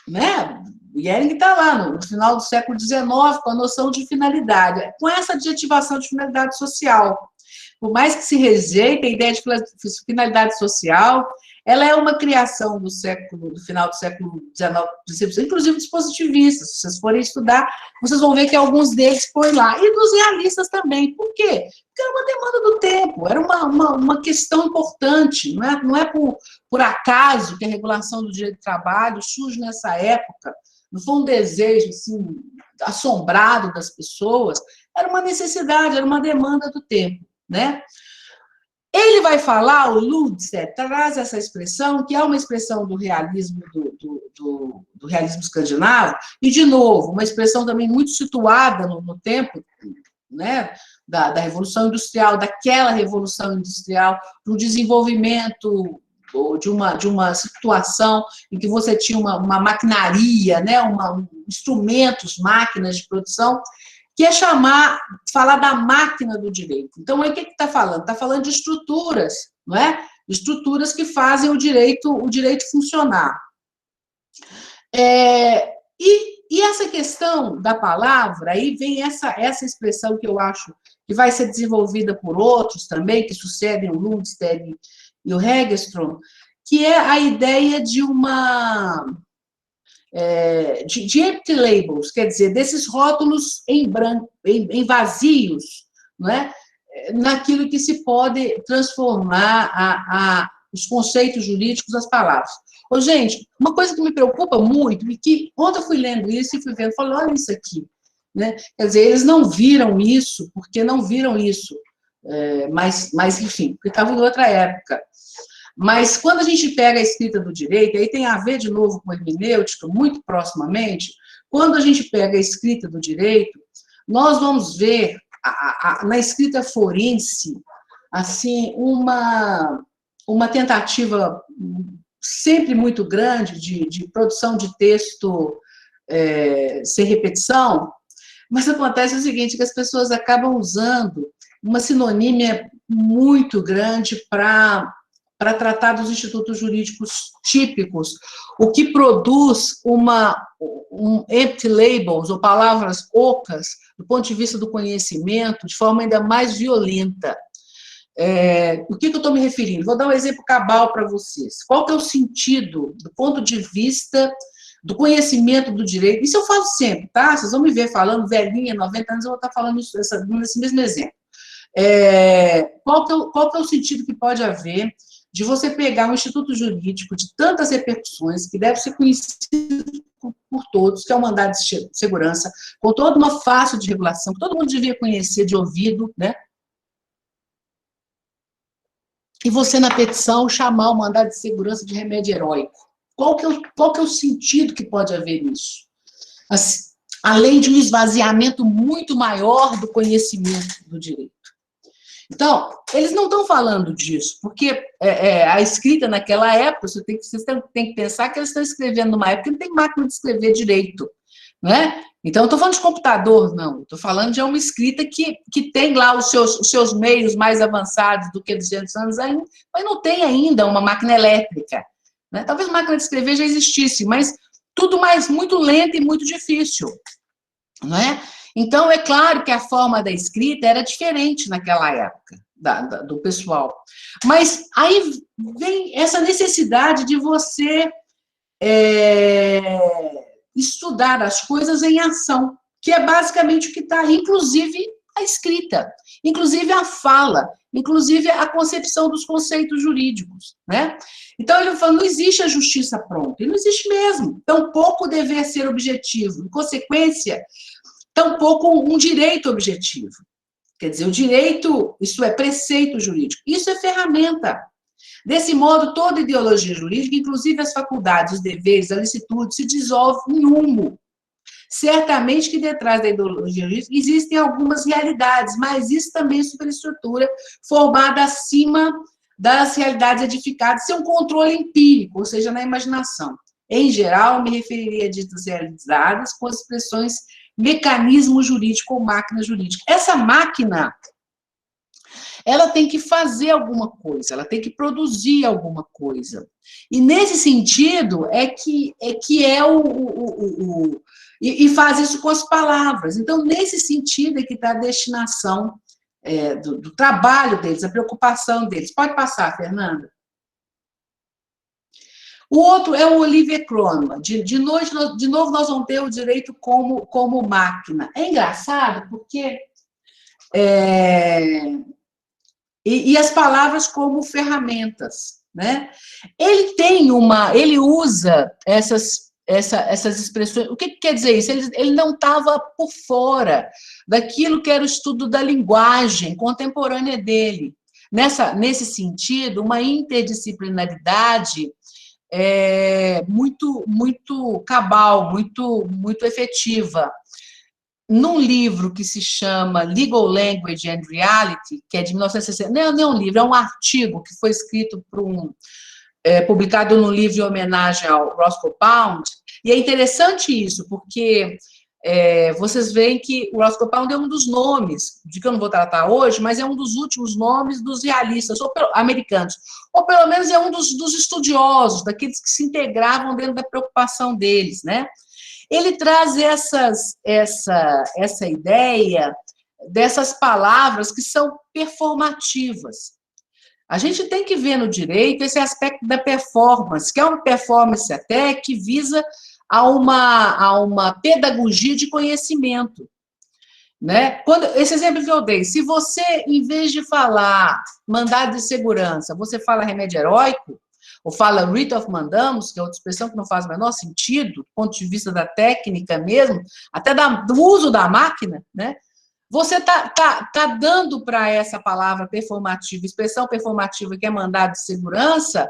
né? O Jhering está lá no final do século XIX com a noção de finalidade, com essa adjetivação de finalidade social. Por mais que se rejeite a ideia de finalidade social, ela é uma criação do final do século XIX, inclusive dos positivistas. Se vocês forem estudar, vocês vão ver que alguns deles põem lá. E dos realistas também. Por quê? Porque era uma demanda do tempo, era uma questão importante. Não é por acaso que a regulação do direito do trabalho surge nessa época. Não foi um desejo assim, assombrado das pessoas, era uma necessidade, era uma demanda do tempo, né? Ele vai falar, o Lundstedt traz essa expressão, que é uma expressão do realismo do realismo escandinavo, e, de novo, uma expressão também muito situada no tempo, né, da Revolução Industrial, daquela Revolução Industrial, do desenvolvimento de uma situação em que você tinha uma maquinaria, né, instrumentos, máquinas de produção, que é falar da máquina do direito. Então, aí o que está falando? Está falando de estruturas, não é? Estruturas que fazem o direito funcionar. E essa questão da palavra, aí vem essa expressão que eu acho que vai ser desenvolvida por outros também, que sucedem o Lundstedt e o Hegström, que é a ideia de de empty labels, quer dizer, desses rótulos em branco, em vazios, não é? Naquilo que se pode transformar os conceitos jurídicos, as palavras. Ô, gente, uma coisa que me preocupa muito, e que ontem eu fui lendo isso e fui vendo, falei, olha isso aqui, né? Quer dizer, eles não viram isso, porque não viram isso, mas enfim, porque estava em outra época. Mas quando a gente pega a escrita do direito, aí tem a ver de novo com a hermenêutica, muito proximamente, quando a gente pega a escrita do direito, nós vamos ver na escrita forense, assim, uma tentativa sempre muito grande de produção de texto sem repetição, mas acontece o seguinte, que as pessoas acabam usando uma sinonímia muito grande para tratar dos institutos jurídicos típicos, o que produz empty labels, ou palavras ocas, do ponto de vista do conhecimento, de forma ainda mais violenta. O que eu estou me referindo? Vou dar um exemplo cabal para vocês. Qual que é o sentido, do ponto de vista do conhecimento do direito? Isso eu falo sempre, tá? Vocês vão me ver falando, velhinha, 90 anos, eu vou estar falando nesse mesmo exemplo. Qual que é o sentido que pode haver de você pegar um instituto jurídico de tantas repercussões, que deve ser conhecido por todos, que é o mandado de segurança, com toda uma face de regulação, que todo mundo devia conhecer de ouvido, né? E você, na petição, chamar o mandado de segurança de remédio heróico. Qual que é o sentido que pode haver nisso? Assim, além de um esvaziamento muito maior do conhecimento do direito. Então, eles não estão falando disso, porque a escrita naquela época, vocês têm que pensar que eles estão escrevendo numa época que não tem máquina de escrever direito, né? Então, não estou falando de computador, não, estou falando de uma escrita que tem lá os seus meios mais avançados do que 200 anos ainda, mas não tem ainda uma máquina elétrica, né? Talvez máquina de escrever já existisse, mas tudo muito lento e muito difícil, não é? Então, é claro que a forma da escrita era diferente naquela época, do pessoal. Mas aí vem essa necessidade de você estudar as coisas em ação, que é basicamente o que está, inclusive a escrita, inclusive a fala, inclusive a concepção dos conceitos jurídicos, né? Então, ele fala, não existe a justiça pronta, e não existe mesmo, tampouco o dever ser objetivo, em consequência, tampouco um direito objetivo. Quer dizer, o direito, isso é preceito jurídico, isso é ferramenta. Desse modo, toda ideologia jurídica, inclusive as faculdades, os deveres, a licitude, se dissolve em humo. Certamente que detrás da ideologia jurídica existem algumas realidades, mas isso também é superestrutura formada acima das realidades edificadas, isso é um controle empírico, ou seja, na imaginação. Em geral, me referiria a ditas realizadas com as expressões mecanismo jurídico ou máquina jurídica. Essa máquina, ela tem que fazer alguma coisa, ela tem que produzir alguma coisa. E nesse sentido e faz isso com as palavras. Então, nesse sentido é que está a destinação do trabalho deles, a preocupação deles. Pode passar, Fernanda. O outro é o Olivier Kronemann. De novo, nós vamos ter o direito como máquina. É engraçado porque... E as palavras como ferramentas, né? Ele usa essas expressões. O que quer dizer isso? Ele não estava por fora daquilo que era o estudo da linguagem contemporânea dele. Nesse sentido, uma interdisciplinaridade muito cabal, muito efetiva. Num livro que se chama Legal Language and Reality, que é de 1960, não é um livro, é um artigo que foi escrito publicado num livro em homenagem ao Roscoe Pound, e é interessante isso, porque vocês veem que o Roscoe Pound é um dos nomes, de que eu não vou tratar hoje, mas é um dos últimos nomes dos realistas americanos, ou pelo menos é um dos estudiosos, daqueles que se integravam dentro da preocupação deles, né? Ele traz essa ideia dessas palavras que são performativas. A gente tem que ver no direito esse aspecto da performance, que é uma performance até que visa a uma pedagogia de conhecimento. Né? Esse exemplo que eu dei, se você, em vez de falar mandado de segurança, você fala remédio heróico, ou fala writ of mandamus, que é outra expressão que não faz o menor sentido, do ponto de vista da técnica mesmo, até do uso da máquina, né? Você tá dando para essa palavra performativa, expressão performativa que é mandado de segurança,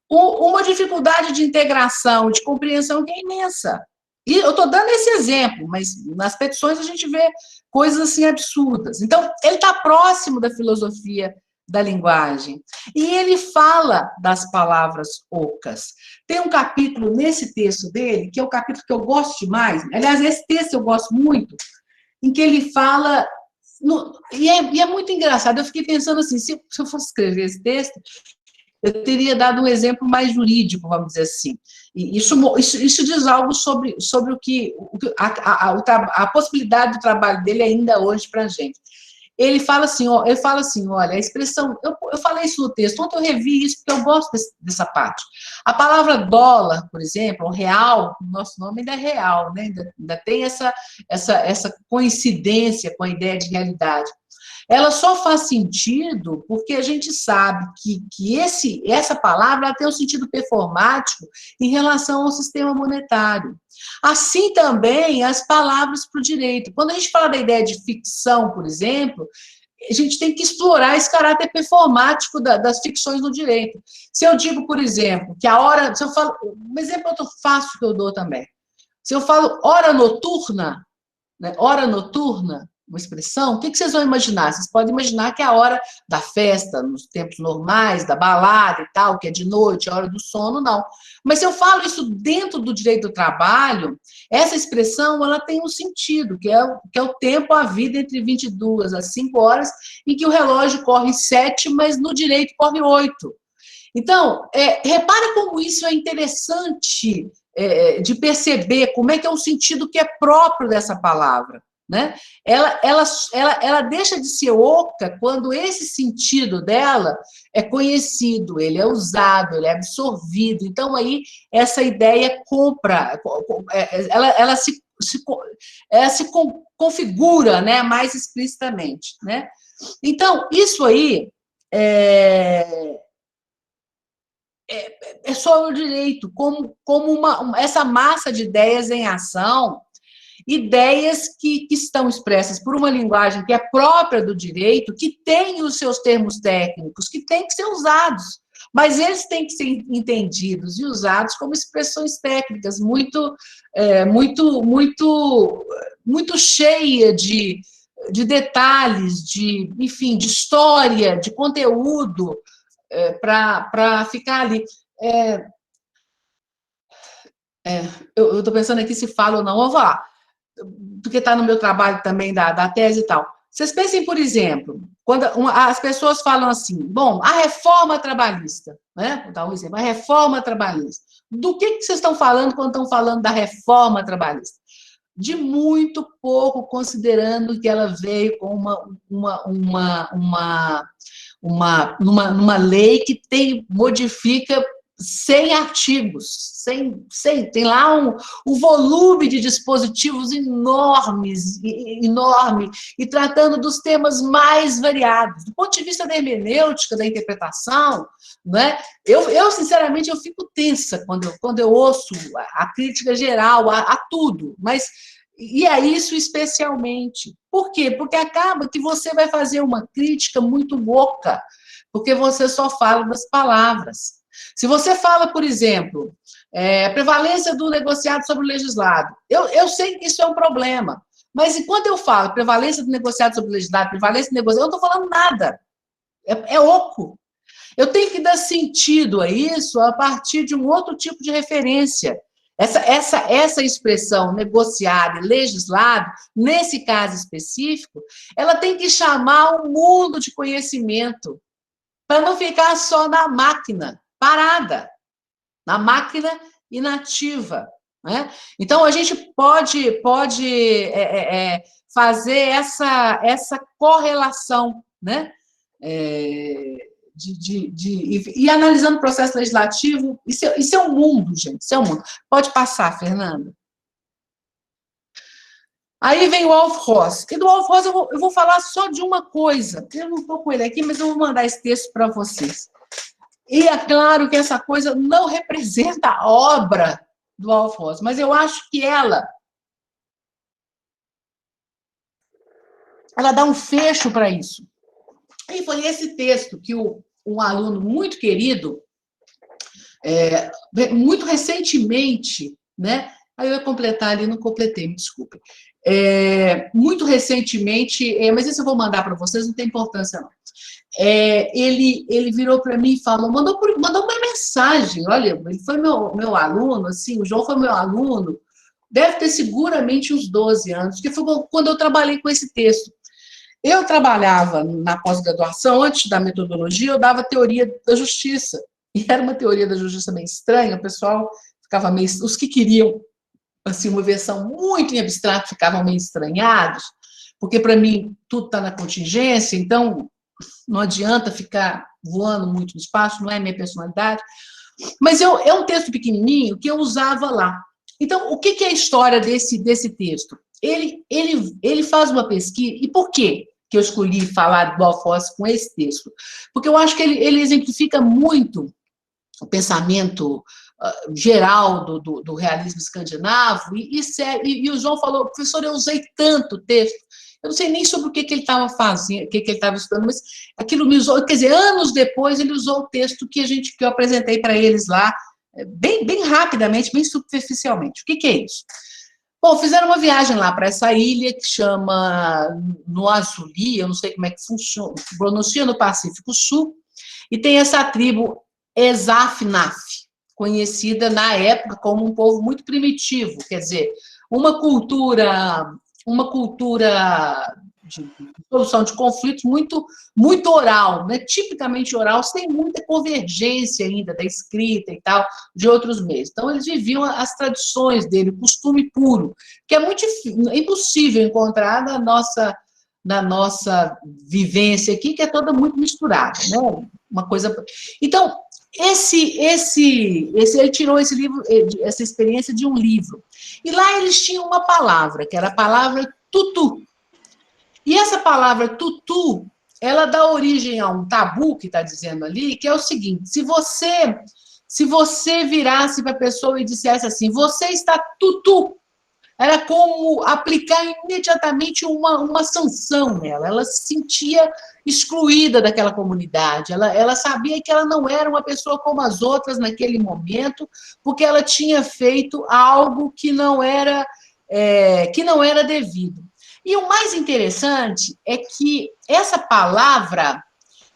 uma dificuldade de integração, de compreensão que é imensa. E eu estou dando esse exemplo, mas nas petições a gente vê coisas assim absurdas. Então, ele está próximo da filosofia da linguagem. E ele fala das palavras ocas. Tem um capítulo nesse texto dele, que é o capítulo que eu gosto demais, aliás, esse texto eu gosto muito, em que ele fala... E é muito engraçado, eu fiquei pensando assim, se eu fosse escrever esse texto, eu teria dado um exemplo mais jurídico, vamos dizer assim. E isso diz algo sobre o que a possibilidade do trabalho dele ainda hoje para a gente. Ele fala assim, olha, a expressão, eu falei isso no texto, ontem eu revi isso, porque eu gosto dessa parte. A palavra dólar, por exemplo, ou real, o nosso nome ainda é real, né? Ainda tem essa coincidência com a ideia de realidade. Ela só faz sentido porque a gente sabe que essa palavra ela tem um sentido performático em relação ao sistema monetário. Assim também as palavras para o direito. Quando a gente fala da ideia de ficção, por exemplo, a gente tem que explorar esse caráter performático das ficções no direito. Se eu digo, por exemplo, que se eu falo, um exemplo outro fácil que eu dou também. Se eu falo hora noturna, né, hora noturna, uma expressão, o que vocês vão imaginar? Vocês podem imaginar que é a hora da festa, nos tempos normais, da balada e tal, que é de noite, a hora do sono, não. Mas se eu falo isso dentro do direito do trabalho, essa expressão ela tem um sentido, que é o tempo, a vida entre 22 às 5 horas, em que o relógio corre 7, mas no direito corre 8. Então, repara como isso é interessante de perceber, como é que é o sentido que é próprio dessa palavra. Né? Ela deixa de ser oca quando esse sentido dela é conhecido, ele é usado, ele é absorvido. Então, aí, essa ideia ela se configura, né, mais explicitamente. Né? Então, isso aí é só o direito, como essa massa de ideias em ação, ideias que estão expressas por uma linguagem que é própria do direito, que tem os seus termos técnicos, que têm que ser usados, mas eles têm que ser entendidos e usados como expressões técnicas muito cheia de detalhes, enfim, de história, de conteúdo, para ficar ali. Eu estou pensando aqui se falo ou não, eu vou lá, porque está no meu trabalho também da tese e tal. Vocês pensem, por exemplo, quando as pessoas falam assim, bom, a reforma trabalhista, né? Vou dar um exemplo, a reforma trabalhista. Do que vocês estão falando quando estão falando da reforma trabalhista? De muito pouco, considerando que ela veio com numa lei que modifica 100 artigos, tem lá um volume de dispositivos enorme, e tratando dos temas mais variados. Do ponto de vista da hermenêutica, da interpretação, né? Sinceramente, eu fico tensa quando eu ouço a crítica geral a tudo, e a isso especialmente. Por quê? Porque acaba que você vai fazer uma crítica muito oca, porque você só fala das palavras. Se você fala, por exemplo, prevalência do negociado sobre o legislado, eu sei que isso é um problema, mas enquanto eu falo prevalência do negociado sobre o legislado, prevalência do negociado, eu não estou falando nada. É oco. Eu tenho que dar sentido a isso a partir de um outro tipo de referência. Essa expressão negociado e legislado, nesse caso específico, ela tem que chamar o mundo de conhecimento, para não ficar só na máquina, parada, na máquina inativa. Né? Então, a gente pode fazer essa correlação, né? E analisando o processo legislativo, isso é um mundo, gente, isso é um mundo. Pode passar, Fernanda. Aí vem o Wolf Ross. E do Wolf Ross eu vou falar só de uma coisa. Eu não estou com ele aqui, mas eu vou mandar esse texto para vocês. E é claro que essa coisa não representa a obra do Wolf Ross, mas eu acho que ela dá um fecho para isso. E foi esse texto que um aluno muito querido, muito recentemente, né? Aí eu ia completar ali, não completei, me desculpe. Muito recentemente, mas isso eu vou mandar para vocês, não tem importância não. Ele virou para mim e falou, mandou uma mensagem, olha, ele foi meu aluno, assim, o João foi meu aluno, deve ter seguramente uns 12 anos, que foi quando eu trabalhei com esse texto. Eu trabalhava na pós-graduação, antes da metodologia, eu dava teoria da justiça, e era uma teoria da justiça meio estranha, o pessoal ficava meio... Os que queriam, assim, uma versão muito em abstrato, ficavam meio estranhados, porque, para mim, tudo está na contingência, então não adianta ficar voando muito no espaço, não é minha personalidade, mas é um texto pequenininho que eu usava lá. Então, o que é a história desse texto? Ele faz uma pesquisa, e por quê que eu escolhi falar do Wolf Ross com esse texto? Porque eu acho que ele exemplifica muito o pensamento geral do realismo escandinavo, e o João falou, professor, eu usei tanto o texto, eu não sei nem sobre o que ele estava fazendo, o que ele estava estudando, mas aquilo me usou, quer dizer, anos depois ele usou o texto que eu apresentei para eles lá, bem rapidamente, bem superficialmente. O que é isso? Bom, fizeram uma viagem lá para essa ilha que chama Noazuli, eu não sei como é que funciona, pronuncia no Pacífico Sul, e tem essa tribo Ezafnaf, conhecida na época como um povo muito primitivo, quer dizer, uma cultura de solução de conflitos muito oral, né? Tipicamente oral, sem muita convergência ainda da escrita e tal, de outros meios. Então, eles viviam as tradições dele, o costume puro, que é muito impossível encontrar na nossa vivência aqui, que é toda muito misturada, né? Uma coisa... Então, ele tirou esse livro, essa experiência de um livro. E lá eles tinham uma palavra, que era a palavra tutu. E essa palavra tutu, ela dá origem a um tabu que está dizendo ali, que é o seguinte, se você virasse para a pessoa e dissesse assim, você está tutu, era como aplicar imediatamente uma sanção nela. Ela se sentia excluída daquela comunidade. Ela sabia que ela não era uma pessoa como as outras naquele momento, porque ela tinha feito algo que não era devido. E o mais interessante é que essa palavra,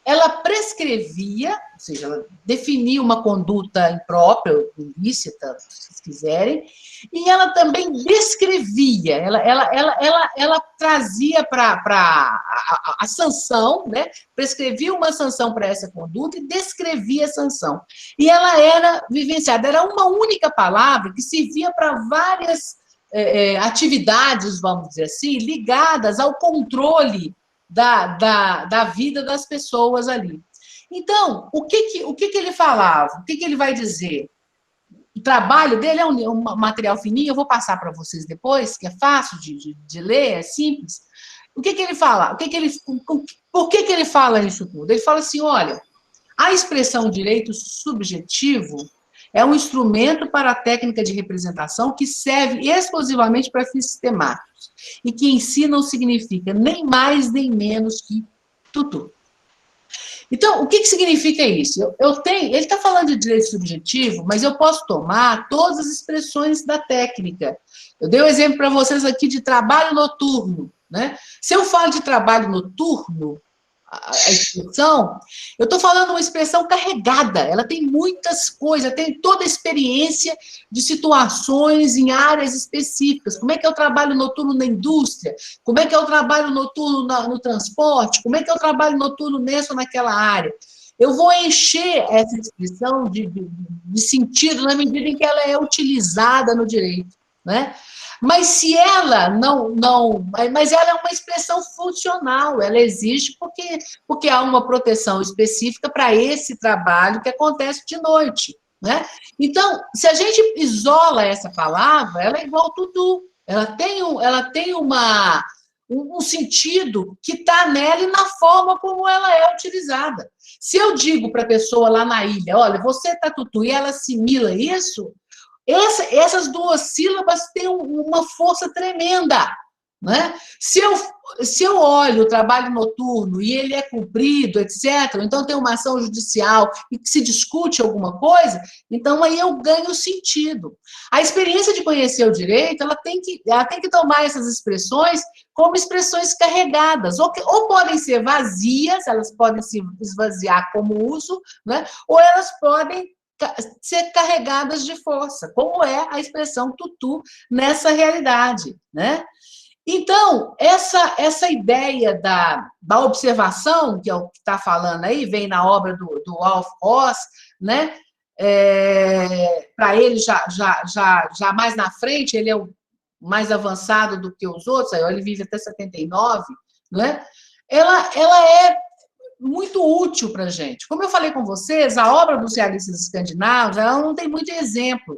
ela prescrevia, ou seja, ela definia uma conduta imprópria, ilícita, se vocês quiserem, e ela também descrevia, ela trazia para a sanção, né? Prescrevia uma sanção para essa conduta e descrevia a sanção. E ela era vivenciada, era uma única palavra que servia para várias atividades, vamos dizer assim, ligadas ao controle da vida das pessoas ali. Então, o que ele falava? O que ele vai dizer? O trabalho dele é um material fininho, eu vou passar para vocês depois, que é fácil de ler, é simples. O que ele fala? Por que ele fala isso tudo? Ele fala assim, olha, a expressão direito subjetivo é um instrumento para a técnica de representação que serve exclusivamente para fins sistemáticos e que em si não significa nem mais nem menos que tutu. Então, o que significa isso? Ele está falando de direito subjetivo, mas eu posso tomar todas as expressões da técnica. Eu dei um exemplo para vocês aqui de trabalho noturno, né? Se eu falo de trabalho noturno, a expressão, eu estou falando uma expressão carregada, ela tem muitas coisas, tem toda a experiência de situações em áreas específicas. Como é que é o trabalho noturno na indústria? Como é que é o trabalho noturno no transporte? Como é que é o trabalho noturno nessa ou naquela área? Eu vou encher essa expressão de sentido na medida em que ela é utilizada no direito, né? Mas se ela mas ela é uma expressão funcional, ela existe porque há uma proteção específica para esse trabalho que acontece de noite, né? Então, se a gente isola essa palavra, ela é igual tudo, ela tem um sentido que está nela e na forma como ela é utilizada. Se eu digo para a pessoa lá na ilha, olha, você está tutu, e ela assimila isso, essas duas sílabas têm uma força tremenda, né? Se eu olho o trabalho noturno e ele é cumprido, etc., então tem uma ação judicial e que se discute alguma coisa, então aí eu ganho sentido. A experiência de conhecer o direito, ela tem que tomar essas expressões como expressões carregadas, ou podem ser vazias, elas podem se esvaziar como uso, né? Ou elas podem ser carregadas de força, como é a expressão tutu nessa realidade, né? Então, essa ideia da observação, que é o que está falando aí, vem na obra do Alf Ross, né? Para ele, já mais na frente, ele é o mais avançado do que os outros, aí ele vive até 79, né? Ela é muito útil para a gente. Como eu falei com vocês, a obra dos realistas escandinavos, ela não tem muito exemplo.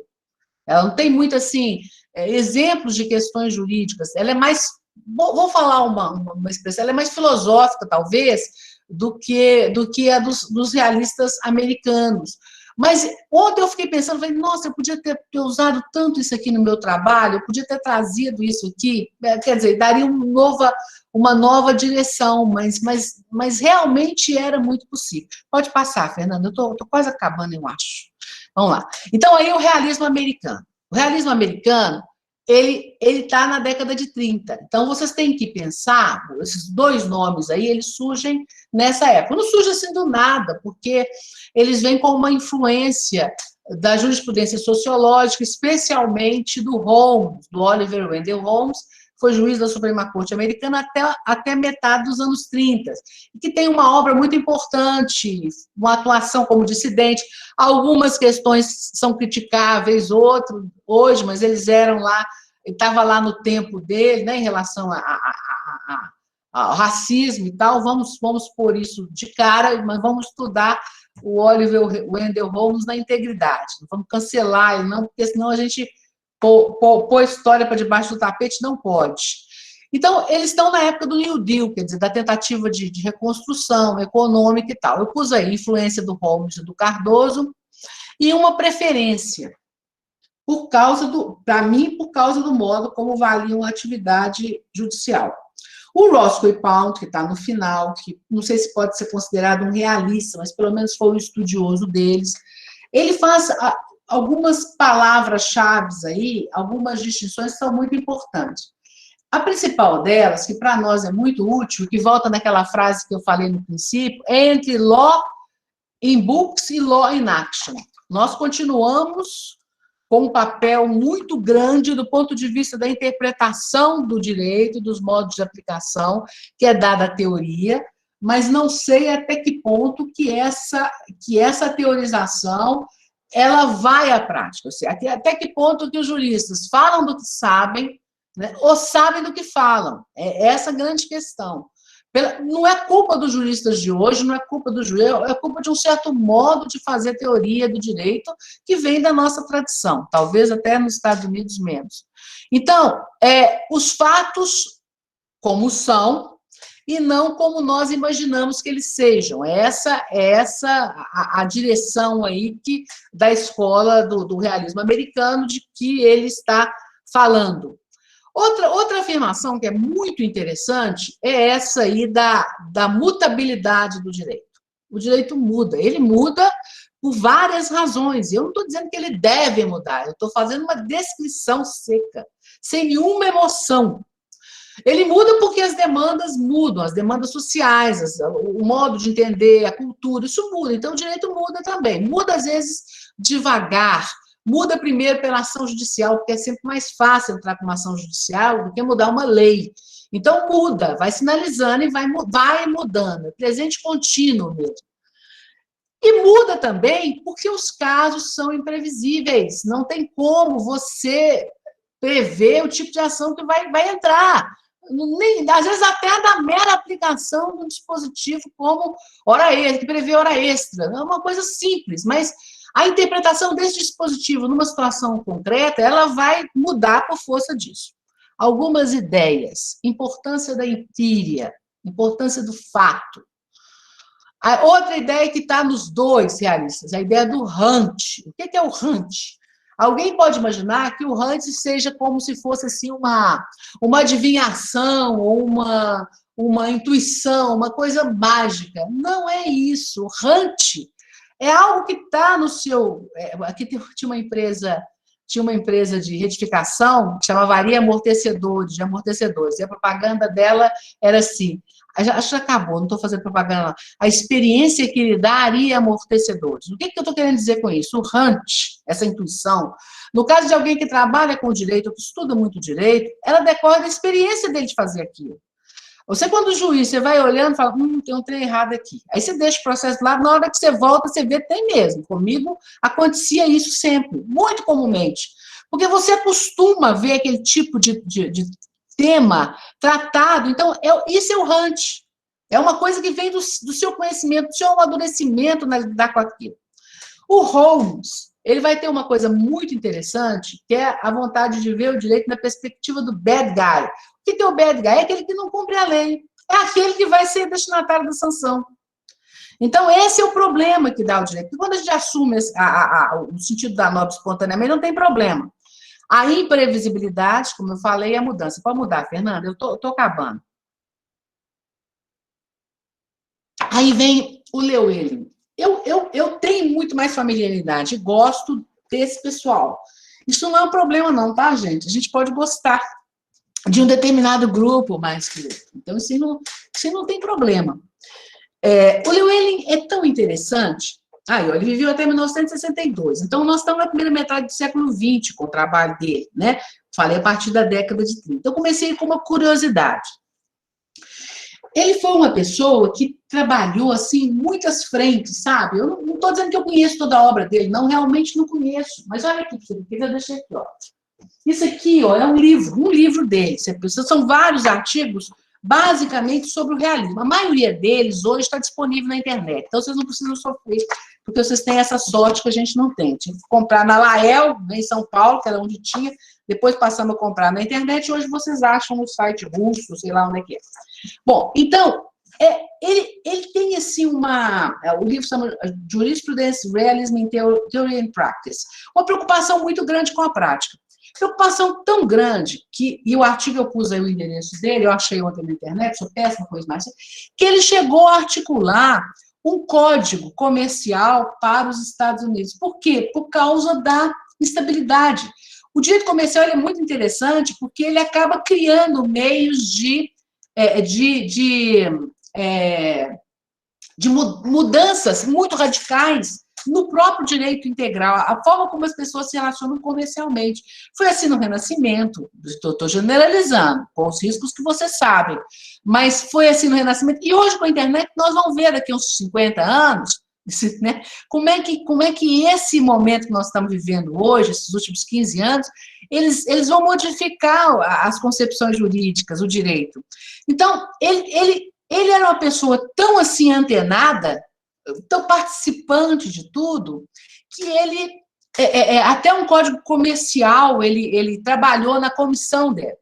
Ela não tem muito, assim, exemplos de questões jurídicas. Ela é mais, vou falar uma expressão, ela é mais filosófica, talvez, do que a dos realistas americanos. Mas ontem eu fiquei pensando, falei, nossa, eu podia ter usado tanto isso aqui no meu trabalho, eu podia ter trazido isso aqui, quer dizer, daria uma nova direção, mas realmente era muito possível. Pode passar, Fernanda, eu estou quase acabando, eu acho. Vamos lá. Então, aí o realismo americano. O realismo americano, ele está na década de 30. Então, vocês têm que pensar, esses dois nomes aí, eles surgem nessa época. Não surge assim do nada, porque eles vêm com uma influência da jurisprudência sociológica, especialmente do Holmes, do Oliver Wendell Holmes, foi juiz da Suprema Corte Americana até metade dos anos 30, e que tem uma obra muito importante, uma atuação como dissidente. Algumas questões são criticáveis, outras hoje, mas eles eram lá, estava lá no tempo dele, né, em relação ao racismo e tal. Vamos pôr isso de cara, mas vamos estudar o Oliver Wendell Holmes na integridade. Não vamos cancelar ele, não, porque senão a gente pôr história para debaixo do tapete, não pode. Então, eles estão na época do New Deal, quer dizer, da tentativa de reconstrução econômica e tal. Eu pus aí influência do Holmes e do Cardoso e uma preferência. para mim, por causa do modo como avaliam a atividade judicial. O Roscoe Pound, que está no final, que não sei se pode ser considerado um realista, mas pelo menos foi um estudioso deles, ele faz algumas palavras-chave aí, algumas distinções que são muito importantes. A principal delas, que para nós é muito útil, que volta naquela frase que eu falei no princípio, é entre law in books e law in action. Nós continuamos com um papel muito grande do ponto de vista da interpretação do direito, dos modos de aplicação, que é dada a teoria, mas não sei até que ponto que essa teorização ela vai à prática. Até que ponto que os juristas falam do que sabem, né, ou sabem do que falam. É essa a grande questão. Não é culpa dos juristas de hoje, não é culpa do juiz, é culpa de um certo modo de fazer teoria do direito que vem da nossa tradição, talvez até nos Estados Unidos menos. Então, os fatos como são e não como nós imaginamos que eles sejam. Essa a direção aí da escola do realismo americano de que ele está falando. Outra afirmação que é muito interessante é essa aí da mutabilidade do direito. O direito muda, ele muda por várias razões. Eu não estou dizendo que ele deve mudar, eu estou fazendo uma descrição seca, sem nenhuma emoção. Ele muda porque as demandas mudam, as demandas sociais, o modo de entender, a cultura, isso muda. Então, o direito muda também. Muda, às vezes, devagar. Muda primeiro pela ação judicial, porque é sempre mais fácil entrar com uma ação judicial do que mudar uma lei. Então, muda, vai sinalizando e vai mudando. É presente contínuo mesmo. E muda também porque os casos são imprevisíveis. Não tem como você prever o tipo de ação que vai entrar. Às vezes até da mera aplicação do dispositivo como hora extra, que prevê hora extra. É uma coisa simples, mas a interpretação desse dispositivo numa situação concreta, ela vai mudar por força disso. Algumas ideias. Importância da empíria, importância do fato. A outra ideia que está nos dois realistas, a ideia do hunt. O que é o hunt? Alguém pode imaginar que o hunt seja como se fosse assim, uma adivinhação, ou uma intuição, uma coisa mágica. Não é isso. O hunt é algo que está no seu... Aqui tinha uma empresa de retificação que chamava Amortecedores, de amortecedores. E a propaganda dela era assim, acho que acabou, não estou fazendo propaganda não. A experiência que ele daria amortecedores. O que eu estou querendo dizer com isso? O hunt, essa intuição, no caso de alguém que trabalha com direito, ou que estuda muito direito, ela decorre da experiência dele de fazer aquilo. Você, quando juiz, você vai olhando e fala, tem um trem errado aqui. Aí você deixa o processo lá, na hora que você volta, você vê, tem mesmo. Comigo acontecia isso sempre, muito comumente. Porque você acostuma ver aquele tipo de tema tratado. Então, isso é o hunt. É uma coisa que vem do seu conhecimento, do seu amadurecimento na lidar com aquilo. O Holmes, ele vai ter uma coisa muito interessante, que é a vontade de ver o direito na perspectiva do bad guy. O que é o bad guy? É aquele que não cumpre a lei. É aquele que vai ser destinatário da sanção. Então, esse é o problema que dá o direito. Porque quando a gente assume o sentido da norma espontaneamente, não tem problema. A imprevisibilidade, como eu falei, é a mudança. Pode mudar, Fernanda? Eu tô acabando. Aí vem o Llewellyn. Eu tenho muito mais familiaridade, gosto desse pessoal. Isso não é um problema não, tá, gente? A gente pode gostar de um determinado grupo mais que outro. Então, isso não tem problema. O Llewellyn é tão interessante. Ele viveu até 1962. Então, nós estamos na primeira metade do século XX com o trabalho dele, né? Falei a partir da década de 30. Então, comecei com uma curiosidade. Ele foi uma pessoa que trabalhou, assim, em muitas frentes, sabe? Eu não estou dizendo que eu conheço toda a obra dele, não, realmente não conheço. Mas olha aqui, eu deixei aqui, ó. Isso aqui, ó, é um livro dele. São vários artigos, basicamente, sobre o realismo. A maioria deles, hoje, está disponível na internet. Então, vocês não precisam sofrer, porque vocês têm essa sorte que a gente não tem. Tinha que comprar na Lael, em São Paulo, que era onde tinha, depois passamos a comprar na internet, e hoje vocês acham no site russo, sei lá onde é que é. Bom, então, Ele tem, assim, o livro chama Jurisprudence, Realism in Theory and Practice, uma preocupação muito grande com a prática. Preocupação tão grande e o artigo eu pus aí o endereço dele, eu achei ontem na internet, sou péssima coisa mais, que ele chegou a articular um código comercial para os Estados Unidos. Por quê? Por causa da instabilidade. O direito comercial é muito interessante porque ele acaba criando meios de mudanças muito radicais no próprio direito integral, a forma como as pessoas se relacionam comercialmente. Foi assim no Renascimento, estou generalizando, com os riscos que vocês sabem, mas foi assim no Renascimento, e hoje com a internet nós vamos ver daqui a uns 50 anos, né, como é que esse momento que nós estamos vivendo hoje, esses últimos 15 anos, eles vão modificar as concepções jurídicas, o direito. Então, ele era uma pessoa tão assim antenada, tão participante de tudo, que ele, até um código comercial, ele trabalhou na comissão dele.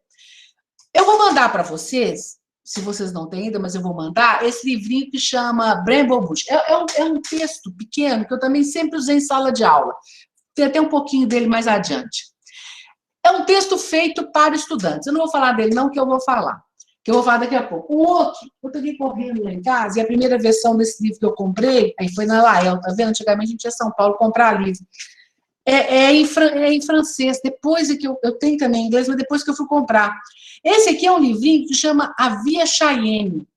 Eu vou mandar para vocês, se vocês não têm ainda, mas eu vou mandar, esse livrinho que chama Bramble Bush. É um texto pequeno que eu também sempre usei em sala de aula. Tem até um pouquinho dele mais adiante. É um texto feito para estudantes. Eu não vou falar dele não, que eu vou falar. Que eu vou falar daqui a pouco. O outro, eu estou correndo lá em casa, e a primeira versão desse livro que eu comprei, aí foi na Lael, tá vendo? Antigamente a gente ia a São Paulo comprar livro. Em francês, depois é que eu tenho também em inglês, mas depois que eu fui comprar. Esse aqui é um livrinho que chama A Via Cheyenne.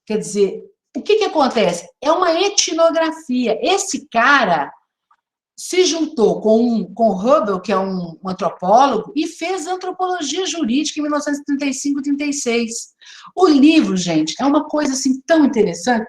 Quer dizer, o que acontece? É uma etnografia. Esse cara se juntou com Hubble, que é um antropólogo, e fez antropologia jurídica em 1935, 36. O livro, gente, é uma coisa assim tão interessante.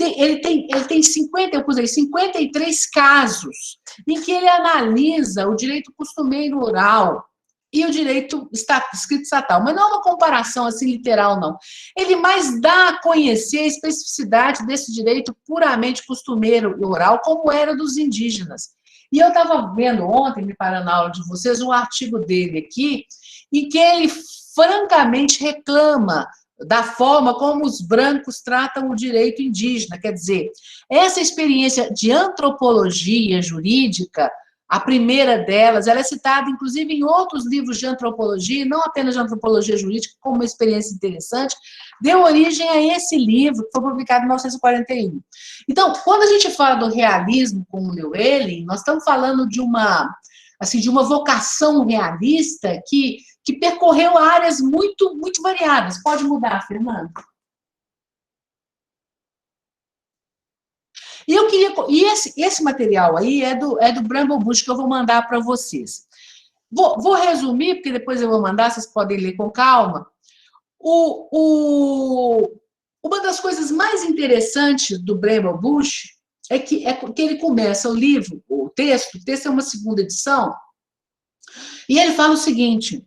Ele tem 50, eu pus aí, 53 casos em que ele analisa o direito costumeiro oral e o direito escrito estatal, mas não é uma comparação assim literal, não. Ele mais dá a conhecer a especificidade desse direito puramente costumeiro e oral, como era dos indígenas. E eu estava vendo ontem, me parando na aula de vocês, um artigo dele aqui, em que ele francamente reclama da forma como os brancos tratam o direito indígena. Quer dizer, essa experiência de antropologia jurídica, a primeira delas, ela é citada, inclusive, em outros livros de antropologia, não apenas de antropologia jurídica, como uma experiência interessante, deu origem a esse livro, que foi publicado em 1941. Então, quando a gente fala do realismo com o Llewellyn, nós estamos falando de uma vocação realista que percorreu áreas muito, muito variadas. Pode mudar, Fernando? E esse material aí é do Bramble Bush, que eu vou mandar para vocês. Vou resumir, porque depois eu vou mandar, vocês podem ler com calma. Uma das coisas mais interessantes do Bramble Bush é que ele começa o livro, o texto é uma segunda edição, e ele fala o seguinte: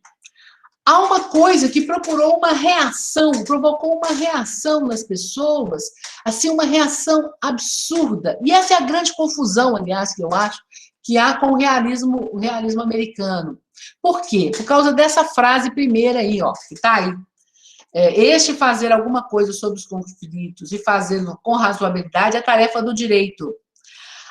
há uma coisa que provocou uma reação nas pessoas, assim, uma reação absurda. E essa é a grande confusão, aliás, que eu acho que há com o realismo americano. Por quê? Por causa dessa frase primeira aí, ó, que está aí. Este fazer alguma coisa sobre os conflitos e fazê-lo com razoabilidade é tarefa do direito.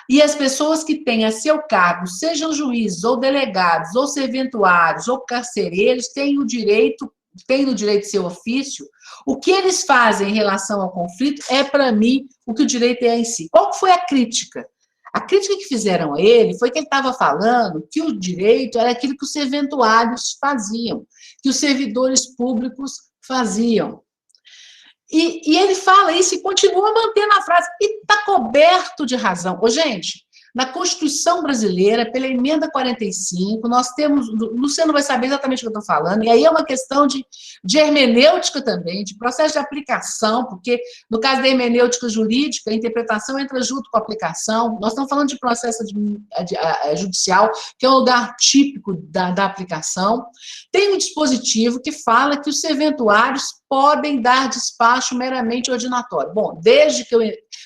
E as pessoas que têm a seu cargo, sejam juízes, ou delegados, ou serventuários, ou carcereiros, têm no direito de seu ofício. O que eles fazem em relação ao conflito é, para mim, o que o direito é em si. Qual foi a crítica? A crítica que fizeram a ele foi que ele estava falando que o direito era aquilo que os serventuários faziam, que os servidores públicos faziam. E ele fala isso e continua mantendo a frase. E está coberto de razão. Gente, na Constituição brasileira, pela emenda 45, nós temos... O Luciano vai saber exatamente o que eu estou falando, e aí é uma questão de hermenêutica também, de processo de aplicação, porque no caso da hermenêutica jurídica, a interpretação entra junto com a aplicação. Nós estamos falando de processo judicial, que é um lugar típico da aplicação. Tem um dispositivo que fala que os serventuários podem dar despacho meramente ordinatório. Bom, desde que eu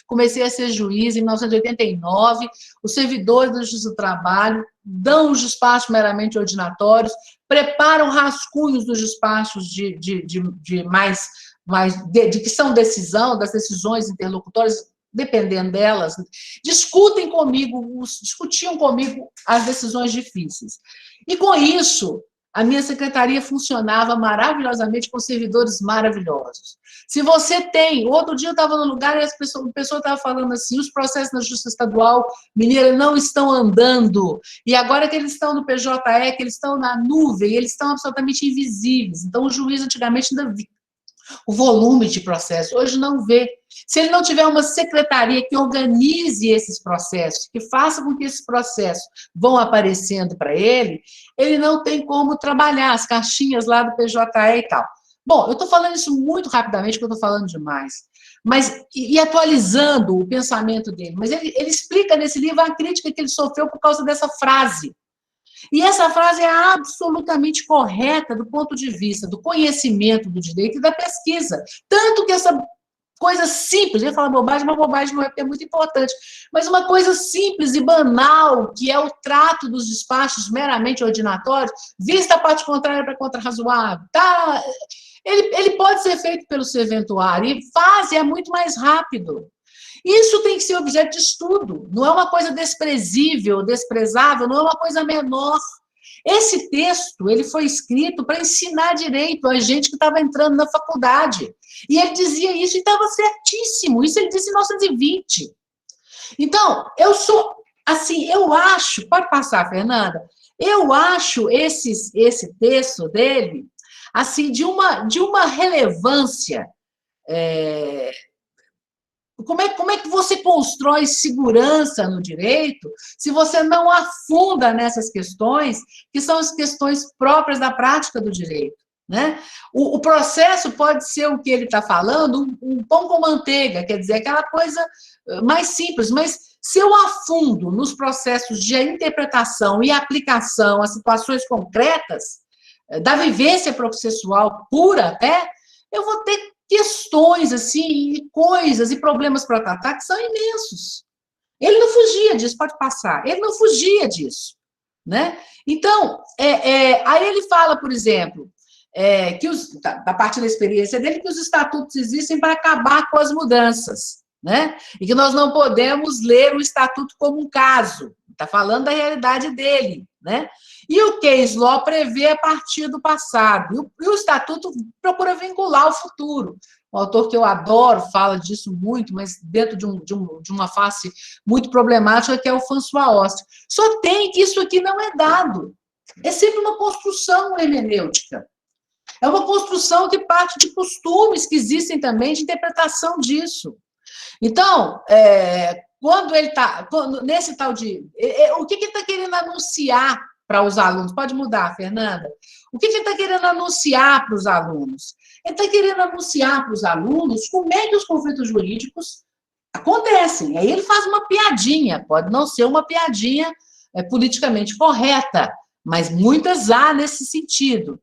comecei a ser juiz, em 1989, os servidores da Justiça do Trabalho dão os despachos meramente ordinatórios, preparam rascunhos dos despachos de mais mas de que são decisão, das decisões interlocutórias, dependendo delas, discutiam comigo as decisões difíceis. E com isso, a minha secretaria funcionava maravilhosamente com servidores maravilhosos. Se você tem... Outro dia eu estava no lugar e a pessoa estava falando assim, os processos na Justiça Estadual Mineira não estão andando, e agora que eles estão no PJE, que eles estão na nuvem, eles estão absolutamente invisíveis. Então, o juiz antigamente ainda via o volume de processo, hoje não vê. Se ele não tiver uma secretaria que organize esses processos, que faça com que esses processos vão aparecendo para ele, ele não tem como trabalhar as caixinhas lá do PJE e tal. Bom, eu estou falando isso muito rapidamente, porque eu estou falando demais, mas, e atualizando o pensamento dele, mas ele explica nesse livro a crítica que ele sofreu por causa dessa frase. E essa frase é absolutamente correta do ponto de vista do conhecimento do direito e da pesquisa. Tanto que essa coisa simples, eu ia falar bobagem, mas bobagem não é porque é muito importante, mas uma coisa simples e banal, que é o trato dos despachos meramente ordinatórios, vista a parte contrária para contra-razoável, tá? Ele pode ser feito pelo serventuário, e faz, e é muito mais rápido. Isso tem que ser objeto de estudo, não é uma coisa desprezível, desprezável, não é uma coisa menor. Esse texto, ele foi escrito para ensinar direito a gente que estava entrando na faculdade. E ele dizia isso e estava certíssimo, isso ele disse em 1920. Então, eu sou, assim, eu acho, pode passar, Fernanda, eu acho esse texto dele, assim, de uma relevância... Como é que você constrói segurança no direito se você não afunda nessas questões, que são as questões próprias da prática do direito, né? O processo pode ser o que ele está falando, um pão com manteiga, quer dizer, aquela coisa mais simples, mas se eu afundo nos processos de interpretação e aplicação a situações concretas, da vivência processual pura até, eu vou ter questões, assim, e coisas e problemas para tratar que são imensos. Ele não fugia disso, pode passar, ele não fugia disso, né? Então, aí ele fala, por exemplo, que a partir da experiência dele, que os estatutos existem para acabar com as mudanças, né? E que nós não podemos ler o estatuto como um caso, está falando da realidade dele, né? E o case law prevê a partir do passado, e o estatuto procura vincular o futuro. Um autor que eu adoro fala disso muito, mas dentro de uma face muito problemática, que é o François Hoste. Só tem que isso aqui não é dado. É sempre uma construção hermenêutica. É uma construção que parte de costumes que existem também, de interpretação disso. Então, quando ele está, nesse tal de... O que ele está querendo anunciar para os alunos? Pode mudar, Fernanda. O que ele está querendo anunciar para os alunos? Ele está querendo anunciar para os alunos como é que os conflitos jurídicos acontecem. Aí ele faz uma piadinha, pode não ser uma piadinha politicamente correta, mas muitas há nesse sentido.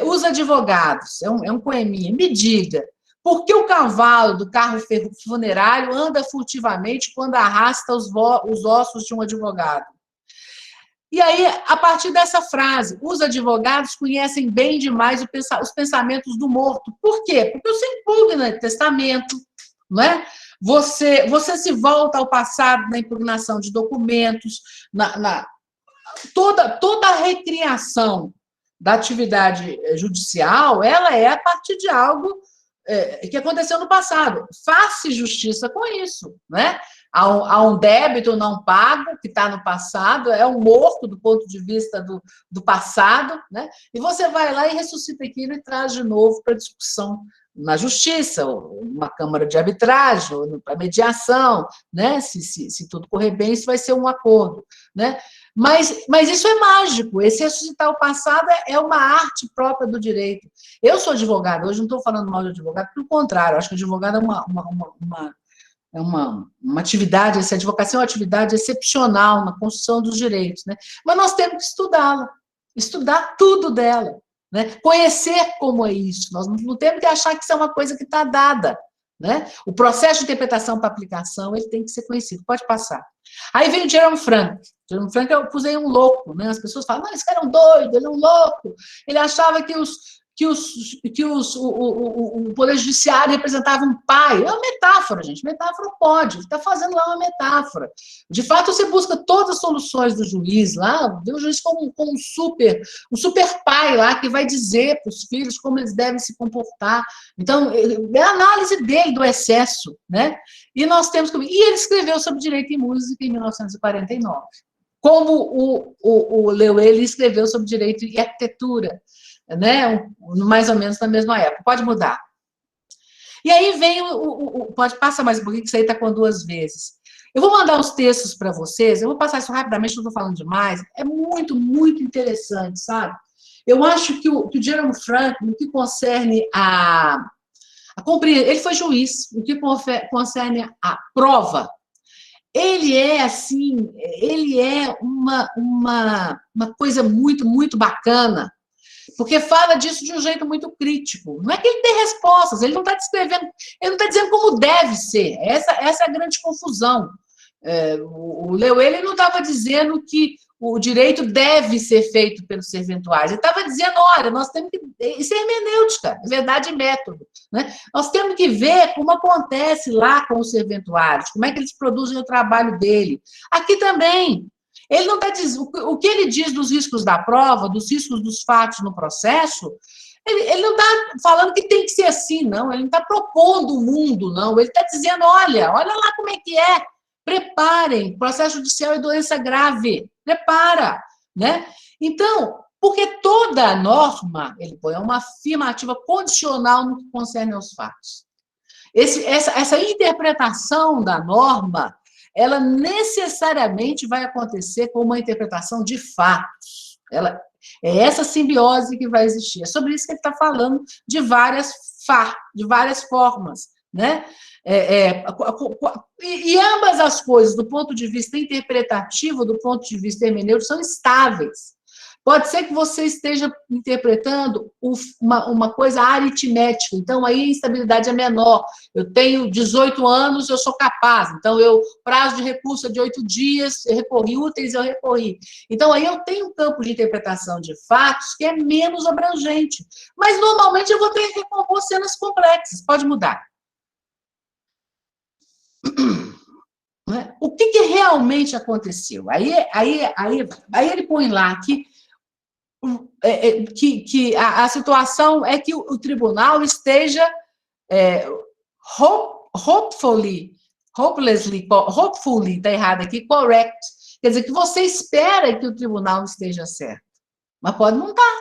Os advogados, é um poeminha, me diga, por que o cavalo do carro funerário anda furtivamente quando arrasta os ossos de um advogado? E aí, a partir dessa frase, os advogados conhecem bem demais os pensamentos do morto. Por quê? Porque você impugna testamento, não é? Você se volta ao passado na impugnação de documentos, toda a recriação da atividade judicial, ela é a partir de algo que aconteceu no passado. Faça justiça com isso, né? Há um débito não pago que está no passado, é um morto do ponto de vista do passado, né? E você vai lá e ressuscita aquilo e traz de novo para discussão na justiça, ou uma câmara de arbitragem, ou para mediação, né? Se tudo correr bem, isso vai ser um acordo, né? Mas isso é mágico, esse ressuscitar o passado é uma arte própria do direito. Eu sou advogada, hoje não estou falando mal de advogado, pelo contrário, acho que advogado é uma atividade, essa advocacia é uma atividade excepcional na construção dos direitos, né? Mas nós temos que estudá-la, estudar tudo dela, né? Conhecer como é isso, nós não temos que achar que isso é uma coisa que está dada, né? O processo de interpretação para aplicação, ele tem que ser conhecido, pode passar. Aí vem o Jerome Frank. Jerome Frank eu pusei um louco, né? As pessoas falam, esse cara é um doido, ele é um louco. Ele achava que o Poder Judiciário representava um pai. É uma metáfora, gente. Metáfora pode. Está fazendo lá uma metáfora. De fato, você busca todas as soluções do juiz lá, vê o juiz como um super pai lá, que vai dizer para os filhos como eles devem se comportar. Então, é a análise dele do excesso, né? E nós temos que... E ele escreveu sobre direito e música em 1949. Como o Leuele escreveu sobre direito e arquitetura, né? Mais ou menos na mesma época. Pode mudar. E aí vem pode passar mais um pouquinho, que isso aí está com 2 vezes. Eu vou mandar os textos para vocês, eu vou passar isso rapidamente, não estou falando demais. É muito, muito interessante, sabe? Eu acho que o Jerome Franklin, no que concerne a compreensão, ele foi juiz, no que concerne a prova, ele é, assim, ele é uma coisa muito, muito bacana, porque fala disso de um jeito muito crítico. Não é que ele tem respostas, ele não está descrevendo, ele não está dizendo como deve ser. Essa é a grande confusão. O Leuele não estava dizendo que o direito deve ser feito pelos serventuários. Ele estava dizendo, olha, nós temos que... Isso é hermenêutica, é verdade e método. Né? Nós temos que ver como acontece lá com os serventuários, como é que eles produzem o trabalho dele. Aqui também. Ele não está dizendo... O que ele diz dos riscos da prova, dos riscos dos fatos no processo, ele não está falando que tem que ser assim, não. Ele não está propondo o mundo, não. Ele está dizendo, olha lá como é que é. Preparem, processo judicial é doença grave, prepara, né? Então, porque toda norma, ele põe uma afirmativa condicional no que concerne aos fatos. Essa interpretação da norma, ela necessariamente vai acontecer com uma interpretação de fatos. É essa simbiose que vai existir. É sobre isso que ele está falando de várias formas, né? E ambas as coisas, do ponto de vista interpretativo, do ponto de vista hermenêutico, são estáveis. Pode ser que você esteja interpretando uma coisa aritmética, então aí a instabilidade é menor. Eu tenho 18 anos, eu sou capaz, então prazo de recurso é de 8 dias, eu recorri, úteis eu recorri. Então aí eu tenho um campo de interpretação de fatos que é menos abrangente, mas normalmente eu vou ter que recompor cenas complexas, pode mudar. O que realmente aconteceu? Aí ele põe lá que a situação é que o tribunal esteja hopefully, está errado aqui, correct. Quer dizer, que você espera que o tribunal esteja certo. Mas pode não estar.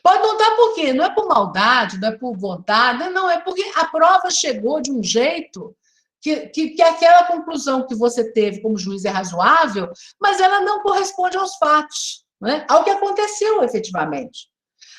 Pode não estar por quê? Não é por maldade, não é por vontade, não, é porque a prova chegou de um jeito que aquela conclusão que você teve como juiz é razoável, mas ela não corresponde aos fatos, né? Ao que aconteceu efetivamente.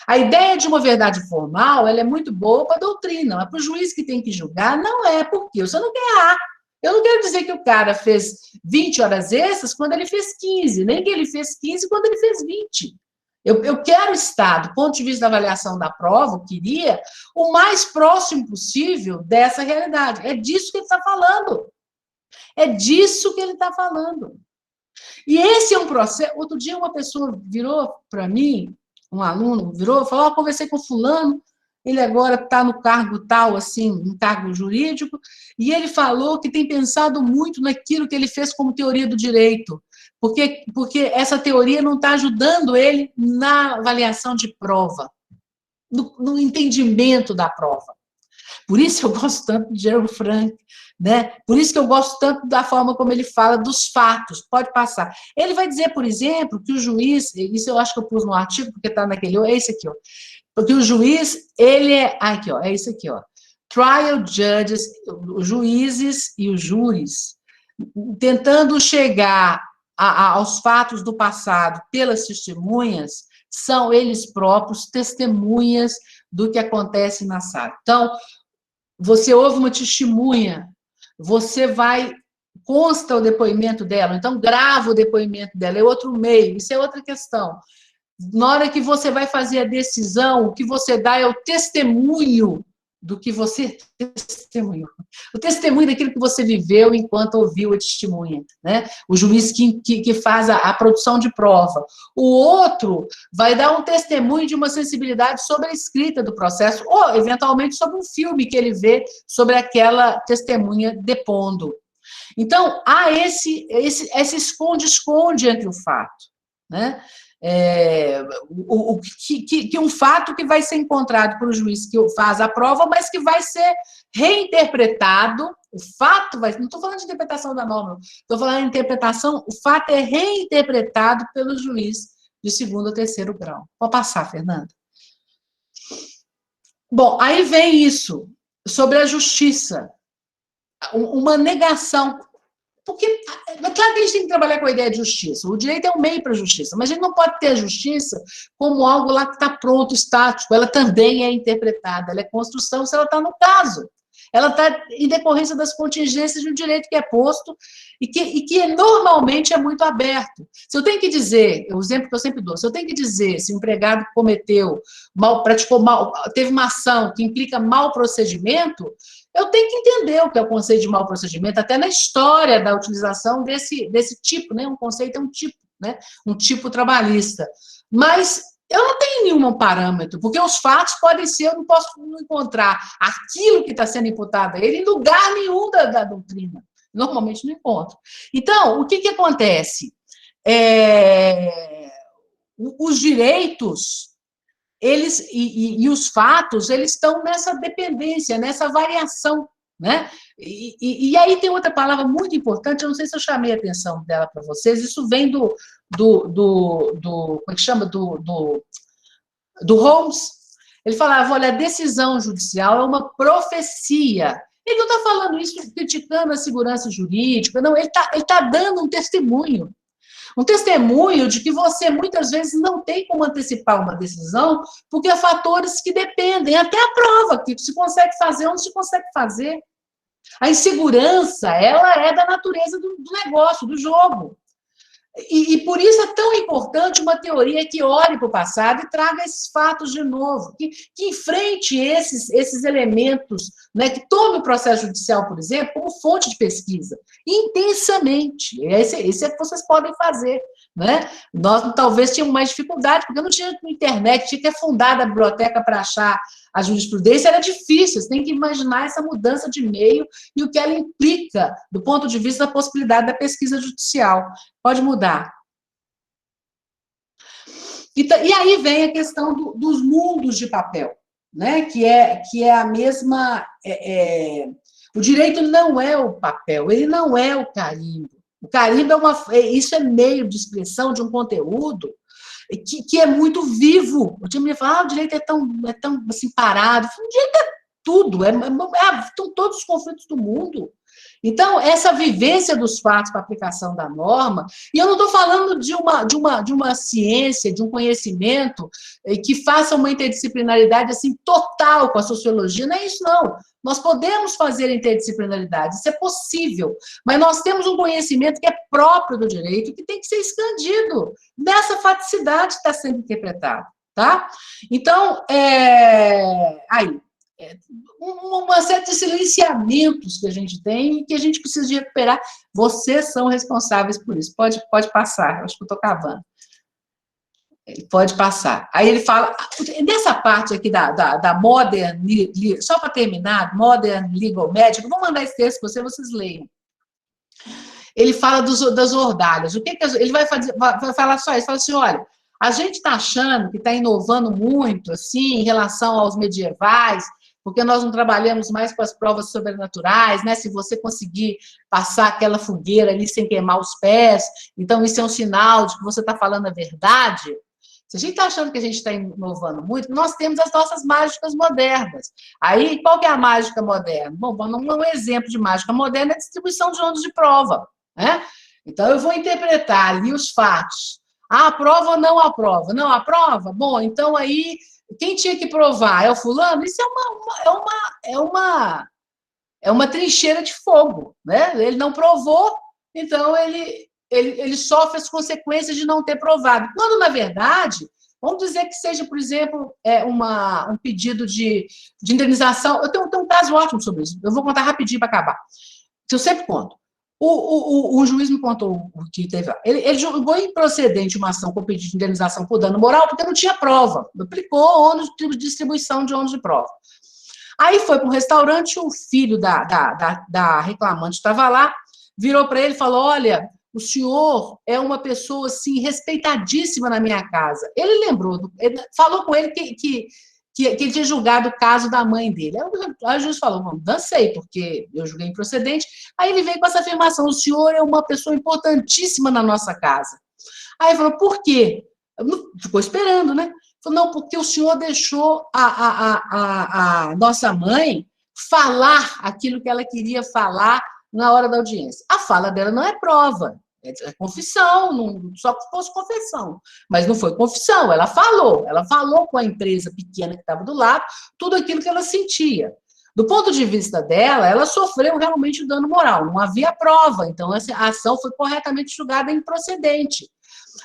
A ideia de uma verdade formal, ela é muito boa para a doutrina, mas para o juiz que tem que julgar, não é, porque você não quer errar. Eu não quero dizer que o cara fez 20 horas extras quando ele fez 15, nem que ele fez 15 quando ele fez 20. Eu quero estar, do ponto de vista da avaliação da prova, eu queria, o mais próximo possível dessa realidade. É disso que ele está falando. É disso que ele está falando. E esse é um processo... Outro dia uma pessoa virou para mim, um aluno virou, falou, eu conversei com fulano, ele agora está no cargo tal, assim, um cargo jurídico, e ele falou que tem pensado muito naquilo que ele fez como teoria do direito, porque essa teoria não está ajudando ele na avaliação de prova, no entendimento da prova. Por isso eu gosto tanto de Jerome Franklin, né? Por isso que eu gosto tanto da forma como ele fala dos fatos. Pode passar. Ele vai dizer, por exemplo, que o juiz, isso eu acho que eu pus no artigo, porque está naquele, é esse aqui, ó. Porque o juiz, ele é, aqui, ó, é isso aqui, ó. Trial judges, os juízes e os júris, tentando chegar aos fatos do passado pelas testemunhas, são eles próprios testemunhas do que acontece na sala. Então, você ouve uma testemunha, você consta o depoimento dela, então grava o depoimento dela, é outro meio, isso é outra questão. Na hora que você vai fazer a decisão, o que você dá é o testemunho do que você testemunhou. O testemunho daquilo que você viveu enquanto ouviu a testemunha, né? O juiz que faz a produção de prova. O outro vai dar um testemunho de uma sensibilidade sobre a escrita do processo, ou, eventualmente, sobre um filme que ele vê sobre aquela testemunha depondo. Então, há esse esconde-esconde entre o fato, né? Que um fato que vai ser encontrado por um juiz que faz a prova, mas que vai ser reinterpretado, o fato vai... Não estou falando de interpretação da norma, estou falando de interpretação, o fato é reinterpretado pelo juiz de segundo ou terceiro grau. Pode passar, Fernanda. Bom, aí vem isso, sobre a justiça, uma negação. Porque, é claro que a gente tem que trabalhar com a ideia de justiça. O direito é um meio para a justiça, mas a gente não pode ter a justiça como algo lá que está pronto, estático. Ela também é interpretada, ela é construção se ela está no caso. Ela está em decorrência das contingências de um direito que é posto e que normalmente é muito aberto. Se eu tenho que dizer, o exemplo que eu sempre dou, se eu tenho que dizer se o empregado cometeu, praticou mal, teve uma ação que implica mau procedimento, eu tenho que entender o que é o conceito de mau procedimento, até na história da utilização desse tipo, né? Um conceito é um tipo, né? Um tipo trabalhista. Mas eu não tenho nenhum parâmetro, porque os fatos podem ser, eu não posso encontrar aquilo que está sendo imputado a ele em lugar nenhum da doutrina. Normalmente não encontro. Então, o que acontece? Os direitos... eles e os fatos, eles estão nessa dependência, nessa variação, né? E aí tem outra palavra muito importante, eu não sei se eu chamei a atenção dela para vocês, isso vem como é que chama? Do Holmes. Ele falava, olha, a decisão judicial é uma profecia. Ele não está falando isso criticando a segurança jurídica, não, ele tá dando um testemunho. Um testemunho de que você, muitas vezes, não tem como antecipar uma decisão, porque há fatores que dependem, até a prova, que se consegue fazer ou não se consegue fazer. A insegurança, ela é da natureza do negócio, do jogo. E por isso é tão importante uma teoria que olhe para o passado e traga esses fatos de novo, que enfrente esses elementos, né, que tome o processo judicial, por exemplo, como fonte de pesquisa, intensamente. Esse é que vocês podem fazer. Né? Nós talvez tínhamos mais dificuldade, porque não tinha internet, tinha que fundar a biblioteca para achar a jurisprudência, era difícil, você tem que imaginar essa mudança de meio e o que ela implica do ponto de vista da possibilidade da pesquisa judicial. Pode mudar. E aí vem a questão dos mundos de papel, né? que é a mesma... o direito não é o papel, ele não é o carimbo. O carimbo isso é meio de expressão de um conteúdo que é muito vivo. O time me fala, o direito é tão assim, parado. O direito é tudo, estão todos os conflitos do mundo. Então, essa vivência dos fatos para aplicação da norma, e eu não estou falando de uma ciência, de um conhecimento que faça uma interdisciplinaridade assim, total com a sociologia, não é isso, não. Nós podemos fazer interdisciplinaridade, isso é possível, mas nós temos um conhecimento que é próprio do direito, que tem que ser expandido nessa faticidade que está sendo interpretada, tá? Então, uma série de silenciamentos que a gente tem e que a gente precisa de recuperar. Vocês são responsáveis por isso. Pode passar, acho que eu estou acabando. Pode passar. Aí ele fala, nessa parte aqui da Modern, só para terminar, Modern Legal Medical, vou mandar esse texto para vocês leiam. Ele fala das ordalhas. O que ele vai falar só isso? Fala assim, olha, a gente está achando que está inovando muito, assim, em relação aos medievais, porque nós não trabalhamos mais com as provas sobrenaturais, né? Se você conseguir passar aquela fogueira ali sem queimar os pés, então isso é um sinal de que você está falando a verdade. Se a gente está achando que a gente está inovando muito, nós temos as nossas mágicas modernas. Aí, qual que é a mágica moderna? Bom, um exemplo de mágica moderna é a distribuição de ônus de prova, né? Então, eu vou interpretar ali os fatos. Aprova ou não aprova? Não aprova? Bom, então aí... Quem tinha que provar? É o fulano? Isso é uma trincheira de fogo, né? Ele não provou, então ele sofre as consequências de não ter provado. Quando, na verdade, Vamos dizer que seja, por exemplo, um pedido de indenização. Eu tenho um caso ótimo sobre isso. Eu vou contar rapidinho para acabar. Que eu sempre conto. O juiz me contou o que teve lá. Ele julgou improcedente uma ação com pedido de indenização por dano moral porque não tinha prova. Aplicou ônus de distribuição de ônus de prova. Aí foi para um restaurante, o filho da reclamante estava lá, virou para ele e falou, olha, o senhor é uma pessoa, assim, respeitadíssima na minha casa. Ele lembrou, ele falou com ele que ele tinha julgado o caso da mãe dele. Aí o juiz falou, bom, dancei, porque eu julguei improcedente. Aí ele veio com essa afirmação, o senhor é uma pessoa importantíssima na nossa casa. Aí ele falou, por quê? Ficou esperando, né? Falou, não, porque o senhor deixou a nossa mãe falar aquilo que ela queria falar na hora da audiência. A fala dela não é prova, é confissão, não, só que fosse confissão. Mas não foi confissão, ela falou com a empresa pequena que estava do lado, tudo aquilo que ela sentia. Do ponto de vista dela, ela sofreu realmente o dano moral, não havia prova, então essa ação foi corretamente julgada improcedente.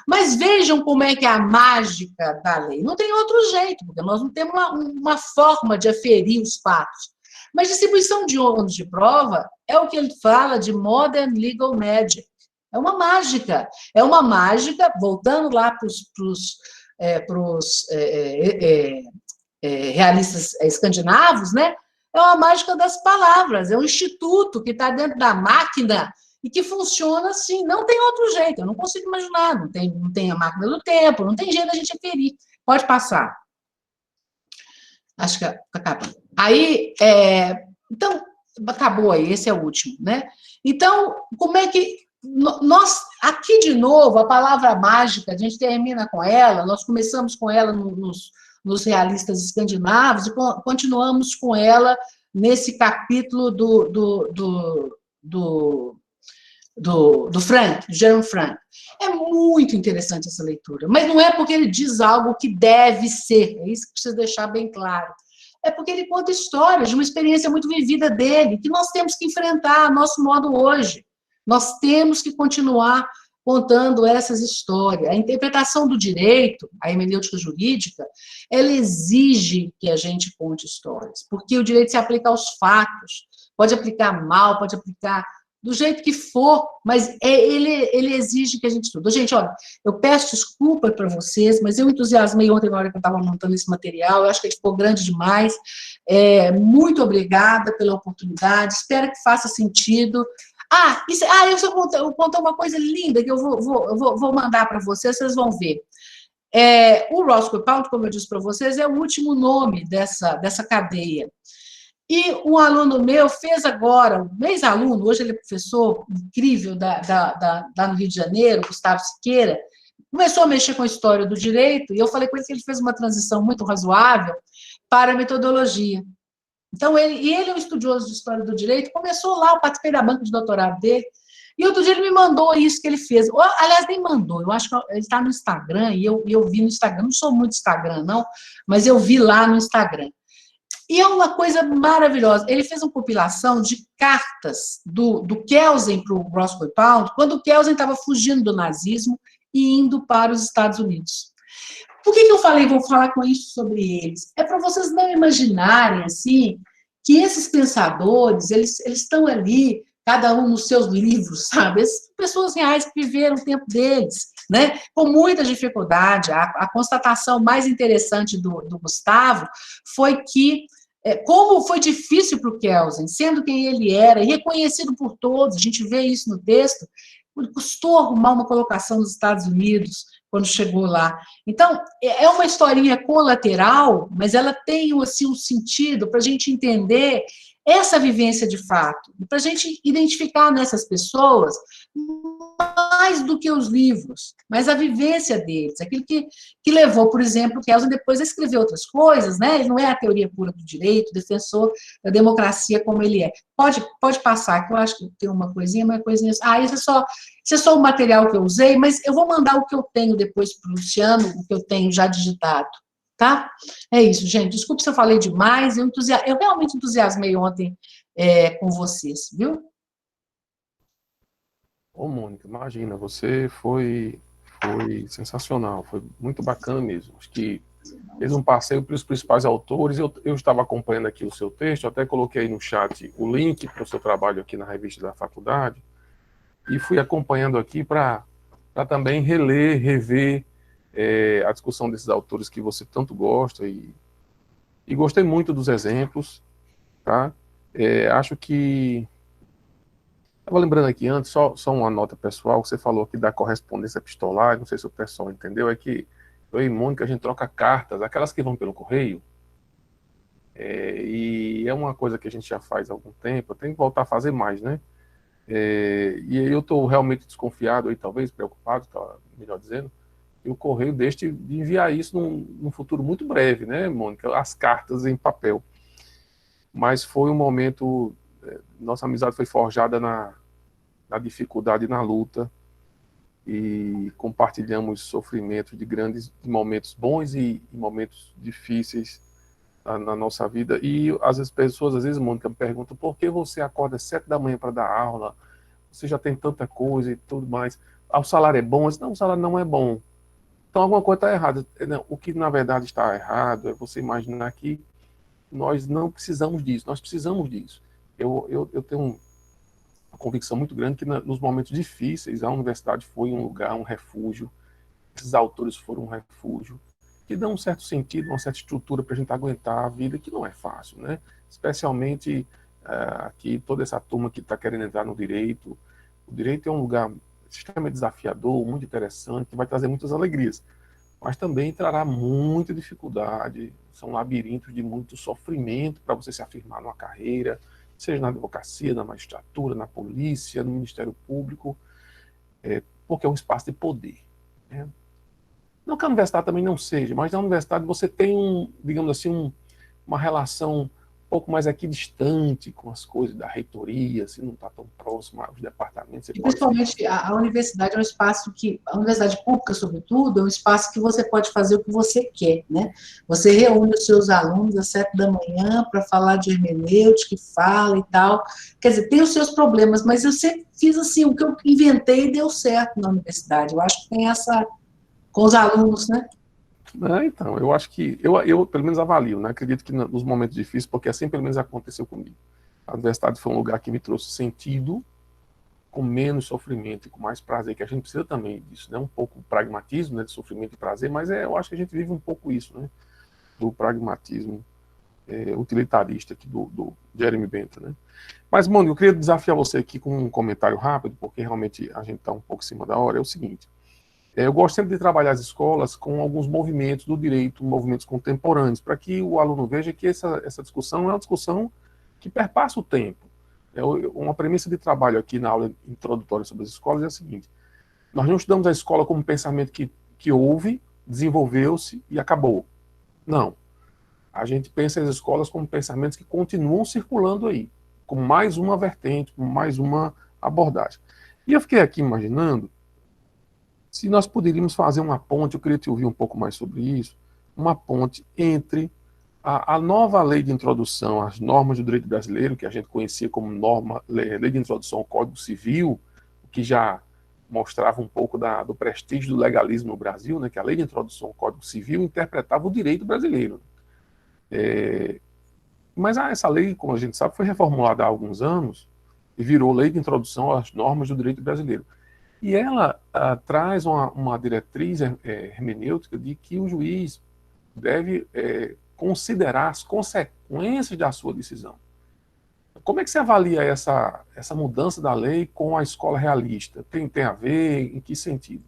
Mas vejam como é que é a mágica da lei. Não tem outro jeito, porque nós não temos uma forma de aferir os fatos. Mas distribuição de ônus de prova é o que ele fala de modern legal magic. É uma mágica. É uma mágica, voltando lá para os realistas escandinavos, né? É uma mágica das palavras, é um instituto que está dentro da máquina e que funciona assim, não tem outro jeito, eu não consigo imaginar, não tem a máquina do tempo, não tem jeito da gente aferir. Pode passar. Acho que acaba. Aí, então, acabou aí, esse é o último, né? Então, como é que nós, aqui de novo, a palavra mágica, a gente termina com ela, nós começamos com ela nos realistas escandinavos e continuamos com ela nesse capítulo do Frank, Jerome Frank. É muito interessante essa leitura, mas não é porque ele diz algo que deve ser, é isso que precisa deixar bem claro. É porque ele conta histórias de uma experiência muito vivida dele, que nós temos que enfrentar a nosso modo hoje. Nós temos que continuar contando essas histórias. A interpretação do direito, a hermenêutica jurídica, ela exige que a gente conte histórias, porque o direito se aplica aos fatos, pode aplicar mal, pode aplicar do jeito que for, mas ele exige que a gente estude. Gente, olha, eu peço desculpa para vocês, mas eu entusiasmei ontem na hora que eu estava montando esse material, eu acho que ele ficou grande demais. Muito obrigada pela oportunidade, espero que faça sentido. Eu contar uma coisa linda que eu vou mandar para vocês vão ver. O Roscoe Pound, como eu disse para vocês, é o último nome dessa cadeia. E um aluno meu fez agora, um ex-aluno, hoje ele é professor incrível lá no Rio de Janeiro, Gustavo Siqueira, começou a mexer com a história do direito, e eu falei com ele que ele fez uma transição muito razoável para a metodologia. Então, ele é um estudioso de história do direito, começou lá, eu participei da banca de doutorado dele, e outro dia ele me mandou isso que ele fez. Aliás, nem mandou, eu acho que ele está no Instagram, e eu vi no Instagram, não sou muito Instagram, não, mas eu vi lá no Instagram. E é uma coisa maravilhosa. Ele fez uma compilação de cartas do Kelsen para o Roscoe Pound, quando o Kelsen estava fugindo do nazismo e indo para os Estados Unidos. Por que eu falei, vou falar com isso sobre eles? É para vocês não imaginarem, assim, que esses pensadores, eles estão ali, cada um nos seus livros, sabe? Essas pessoas reais que viveram o tempo deles, né? Com muita dificuldade. A constatação mais interessante do Gustavo foi que, como foi difícil para o Kelsen, sendo quem ele era, e reconhecido por todos, a gente vê isso no texto, custou arrumar uma colocação nos Estados Unidos quando chegou lá. Então, é uma historinha colateral, mas ela tem assim, um sentido para a gente entender essa vivência de fato, para a gente identificar nessas pessoas mais do que os livros, mas a vivência deles, aquilo que levou, por exemplo, Kelsen depois a escrever outras coisas, né? Ele não é a teoria pura do direito, defensor da democracia como ele é. Pode passar, que eu acho que tem uma coisinha. Isso é só o material que eu usei, mas eu vou mandar o que eu tenho depois para o Luciano, o que eu tenho já digitado. Tá? É isso, gente. Desculpe se eu falei demais. Eu realmente entusiasmei ontem com vocês, viu? Ô, Mônica, imagina, você foi Foi sensacional, foi muito bacana mesmo. Acho que fez um passeio pelos principais autores. Eu estava acompanhando aqui o seu texto, até coloquei no chat o link para o seu trabalho aqui na revista da faculdade, e fui acompanhando aqui para também reler, rever a discussão desses autores que você tanto gosta, e gostei muito dos exemplos, tá? Acho que... Estava lembrando aqui antes, só uma nota pessoal, que você falou aqui da correspondência epistolar, não sei se o pessoal entendeu, é que eu e Mônica, a gente troca cartas, aquelas que vão pelo correio, e é uma coisa que a gente já faz há algum tempo, eu tenho que voltar a fazer mais, né? E aí eu estou realmente desconfiado, aí, talvez preocupado, melhor dizendo, e o correio deixe de enviar isso num futuro muito breve, né, Mônica? As cartas em papel. Mas foi um momento, nossa amizade foi forjada na dificuldade e na luta, e compartilhamos sofrimentos de grandes momentos bons e momentos difíceis na nossa vida. E as pessoas, às vezes, Mônica, me perguntam: por que você acorda às 7 da manhã para dar aula? Você já tem tanta coisa e tudo mais. O salário é bom? Eu disse: não, o salário não é bom. Então alguma coisa está errada. O que na verdade está errado é você imaginar que nós não precisamos disso, nós precisamos disso. Eu tenho uma convicção muito grande que nos momentos difíceis a universidade foi um lugar, um refúgio. Esses autores foram um refúgio, que dão um certo sentido, uma certa estrutura para a gente aguentar a vida, que não é fácil, né? Especialmente aqui, toda essa turma que está querendo entrar no direito. O direito é um lugar extremamente desafiador, muito interessante, que vai trazer muitas alegrias, mas também trará muita dificuldade. São labirintos de muito sofrimento para você se afirmar numa carreira, seja na advocacia, na magistratura, na polícia, no Ministério Público, porque é um espaço de poder, né? Não que a universidade também não seja, mas na universidade você tem, digamos assim, uma relação um pouco mais equidistante com as coisas da reitoria, assim, não está tão próximo aos departamentos. E principalmente a universidade é um espaço que, a universidade pública, sobretudo, é um espaço que você pode fazer o que você quer, né? Você reúne os seus alunos às 7 da manhã para falar de hermenêutica, que fala e tal. Quer dizer, tem os seus problemas, mas eu sempre fiz assim, o que eu inventei deu certo na universidade. Eu acho que tem essa, com os alunos, né? Então, eu acho que, eu pelo menos avalio, né? Acredito que nos momentos difíceis, porque assim pelo menos aconteceu comigo. A universidade foi um lugar que me trouxe sentido, com menos sofrimento e com mais prazer, que a gente precisa também disso, né? Um pouco pragmatismo, né? De sofrimento e prazer, mas eu acho que a gente vive um pouco isso, né? Do pragmatismo utilitarista aqui do Jeremy Bentham, né? Mas, Mônica, eu queria desafiar você aqui com um comentário rápido, porque realmente a gente está um pouco em cima da hora. É o seguinte: eu gosto sempre de trabalhar as escolas com alguns movimentos do direito, movimentos contemporâneos, para que o aluno veja que essa discussão é uma discussão que perpassa o tempo. Uma premissa de trabalho aqui na aula introdutória sobre as escolas é a seguinte: nós não estudamos a escola como um pensamento que houve, desenvolveu-se e acabou. Não. A gente pensa as escolas como pensamentos que continuam circulando aí, como mais uma vertente, como mais uma abordagem. E eu fiquei aqui imaginando se nós poderíamos fazer uma ponte, eu queria te ouvir um pouco mais sobre isso, uma ponte entre a nova lei de introdução às normas do direito brasileiro, que a gente conhecia como lei de introdução ao Código Civil, que já mostrava um pouco do prestígio do legalismo no Brasil, né, que a lei de introdução ao Código Civil interpretava o direito brasileiro. Mas essa lei, como a gente sabe, foi reformulada há alguns anos e virou lei de introdução às normas do direito brasileiro. E ela traz uma diretriz hermenêutica de que o juiz deve considerar as consequências da sua decisão. Como é que você avalia essa mudança da lei com a escola realista? Tem a ver? Em que sentido?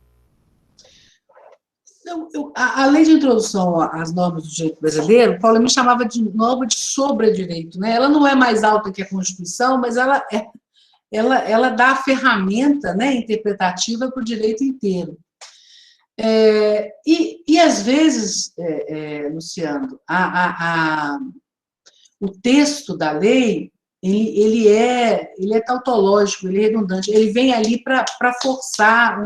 A lei de introdução às normas do direito brasileiro, Paulo me chamava de norma de sobredireito, né? Ela não é mais alta que a Constituição, mas ela dá a ferramenta, né, interpretativa para o direito inteiro. E às vezes, Luciano, o texto da lei, ele é tautológico, ele é redundante, ele vem ali para forçar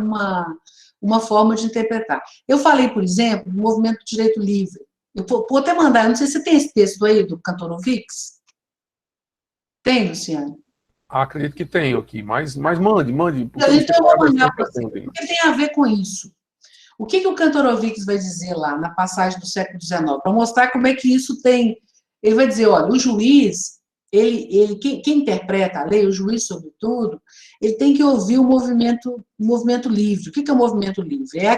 uma forma de interpretar. Eu falei, por exemplo, do movimento do direito livre. Eu vou até mandar, não sei se você tem esse texto aí, do Kantorowicz. Tem, Luciano? Acredito que tenho aqui, mas mande. Então, eu vou mandar para você, porque tem a ver com isso. O que o Kantorowicz vai dizer lá, na passagem do século XIX? Para mostrar como é que isso tem... Ele vai dizer, olha, o juiz, quem interpreta a lei, o juiz, sobretudo, ele tem que ouvir o movimento livre. O que é o movimento livre? É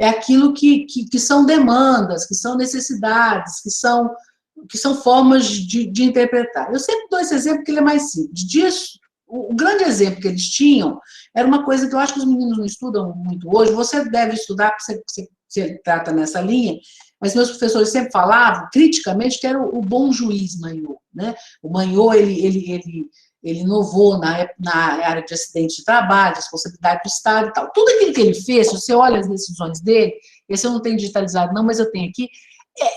aquilo que são demandas, que são necessidades, que são formas de interpretar. Eu sempre dou esse exemplo porque ele é mais simples. Disso, o grande exemplo que eles tinham era uma coisa que eu acho que os meninos não estudam muito hoje. Você deve estudar, porque você trata nessa linha, mas meus professores sempre falavam, criticamente, que era o bom juiz Magnot, né? O Magnot, ele inovou na área de acidente de trabalho, responsabilidade do Estado e tal. Tudo aquilo que ele fez, se você olha as decisões dele, esse eu não tenho digitalizado não, mas eu tenho aqui,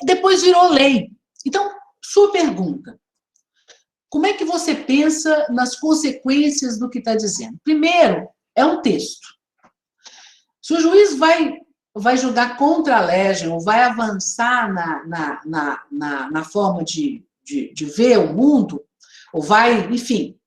depois virou lei. Então, sua pergunta, como é que você pensa nas consequências do que está dizendo? Primeiro, é um texto. Se o juiz vai julgar contra a legem, ou vai avançar na forma de ver o mundo, ou vai, enfim,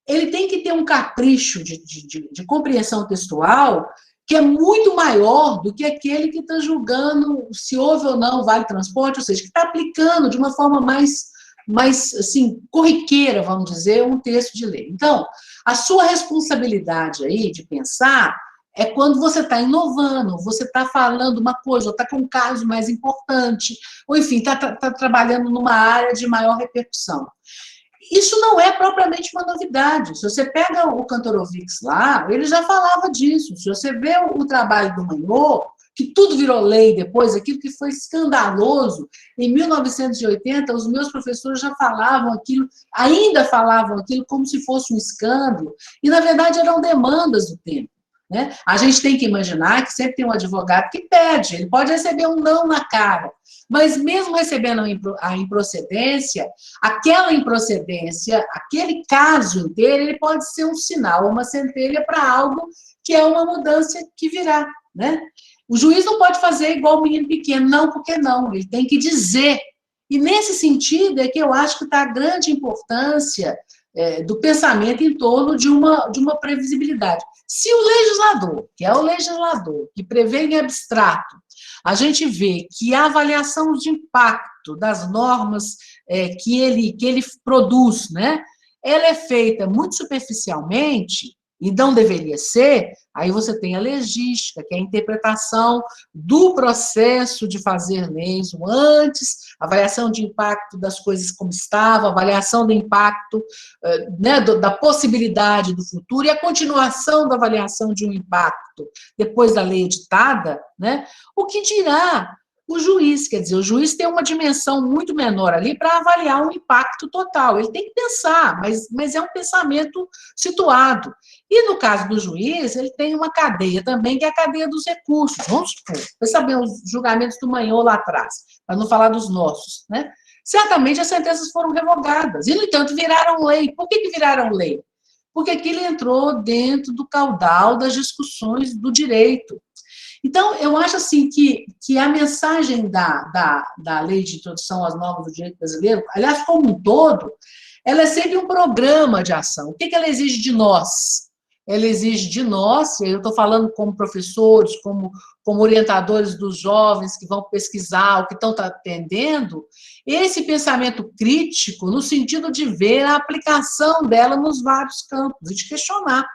ele tem que ter um capricho de compreensão textual que é muito maior do que aquele que está julgando se houve ou não vale transporte, ou seja, que está aplicando de uma forma mais assim, corriqueira, vamos dizer, um texto de lei. Então, a sua responsabilidade aí de pensar é quando você está inovando, você está falando uma coisa, ou está com um caso mais importante, ou, enfim, está trabalhando numa área de maior repercussão. Isso não é propriamente uma novidade. Se você pega o Kantorowicz lá, ele já falava disso. Se você vê o trabalho do Magnot, que tudo virou lei depois, aquilo que foi escandaloso, em 1980, os meus professores já falavam aquilo, ainda falavam aquilo como se fosse um escândalo, e, na verdade, eram demandas do tempo. Né? A gente tem que imaginar que sempre tem um advogado que pede, ele pode receber um não na cara, mas mesmo recebendo a improcedência, aquela improcedência, aquele caso inteiro, ele pode ser um sinal, uma centelha para algo que é uma mudança que virá. Né? O juiz não pode fazer igual o menino pequeno, não, porque não, ele tem que dizer. E nesse sentido é que eu acho que está a grande importância do pensamento em torno de uma previsibilidade. Se o legislador, que é o legislador, que prevê em abstrato, a gente vê que a avaliação de impacto das normas que ele produz, né, ela é feita muito superficialmente, e não deveria ser, aí você tem a legística, que é a interpretação do processo de fazer leis, o antes, avaliação de impacto das coisas como estava, avaliação do impacto, né, da possibilidade do futuro, e a continuação da avaliação de um impacto depois da lei editada, né, o que dirá o juiz, quer dizer, o juiz tem uma dimensão muito menor ali para avaliar um impacto total, ele tem que pensar, mas é um pensamento situado. E no caso do juiz, ele tem uma cadeia também, que é a cadeia dos recursos, vamos supor, para saber os julgamentos do Magnot lá atrás, para não falar dos nossos, né? Certamente as sentenças foram revogadas, e, no entanto, viraram lei. Por que viraram lei? Porque aquilo entrou dentro do caudal das discussões do direito. Então, eu acho assim que a mensagem da Lei de Introdução às Normas do Direito Brasileiro, aliás, como um todo, ela é sempre um programa de ação. O que ela exige de nós? Ela exige de nós, e eu estou falando como professores, como orientadores dos jovens que vão pesquisar, o que estão atendendo, esse pensamento crítico no sentido de ver a aplicação dela nos vários campos e de questionar.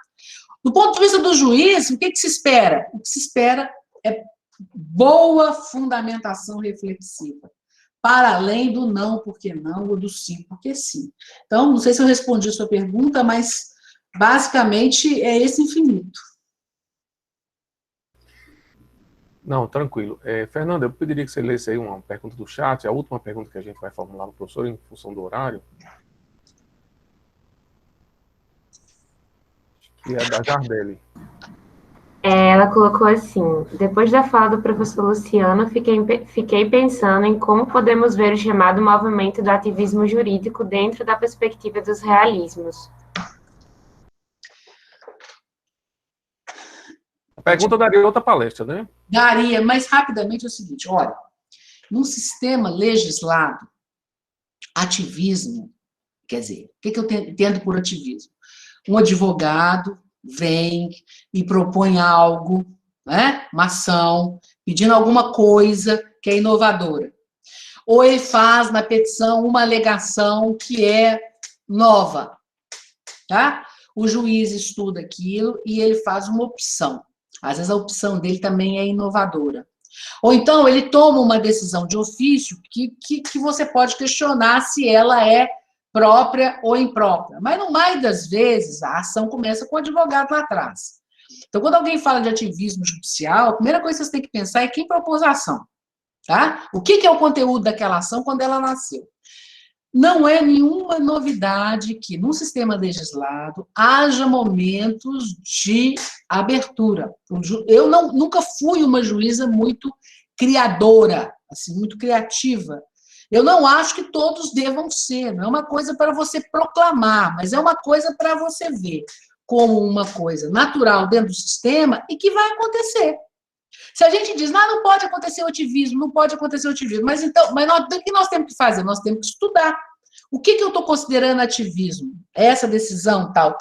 Do ponto de vista do juiz, o que se espera? O que se espera é boa fundamentação reflexiva, para além do não porque não, ou do sim porque sim. Então, não sei se eu respondi a sua pergunta, mas, basicamente, é esse infinito. Não, tranquilo. Fernanda, eu pediria que você lesse aí uma pergunta do chat, a última pergunta que a gente vai formular no professor, em função do horário, que é da Jardelli. Ela colocou assim: depois da fala do professor Luciano, fiquei pensando em como podemos ver o chamado movimento do ativismo jurídico dentro da perspectiva dos realismos. A pergunta daria outra palestra, né? Daria, mas rapidamente é o seguinte, olha, num sistema legislado, ativismo, quer dizer, o que eu entendo por ativismo? Um advogado vem e propõe algo né? Uma ação, pedindo alguma coisa que é inovadora. Ou ele faz na petição uma alegação que é nova, tá? O juiz estuda aquilo e ele faz uma opção. Às vezes a opção dele também é inovadora. Ou então ele toma uma decisão de ofício que você pode questionar se ela é própria ou imprópria. Mas, no mais das vezes, a ação começa com o advogado lá atrás. Então, quando alguém fala de ativismo judicial, a primeira coisa que você tem que pensar é quem propôs a ação. Tá? O que é o conteúdo daquela ação quando ela nasceu? Não é nenhuma novidade que, num sistema legislado, haja momentos de abertura. Eu nunca fui uma juíza muito criadora, assim, muito criativa. Eu não acho que todos devam ser, não é uma coisa para você proclamar, mas é uma coisa para você ver como uma coisa natural dentro do sistema e que vai acontecer. Se a gente diz, não pode acontecer o ativismo, não pode acontecer o ativismo, mas o que nós temos que fazer? Nós temos que estudar. O que eu estou considerando ativismo? Essa decisão tal,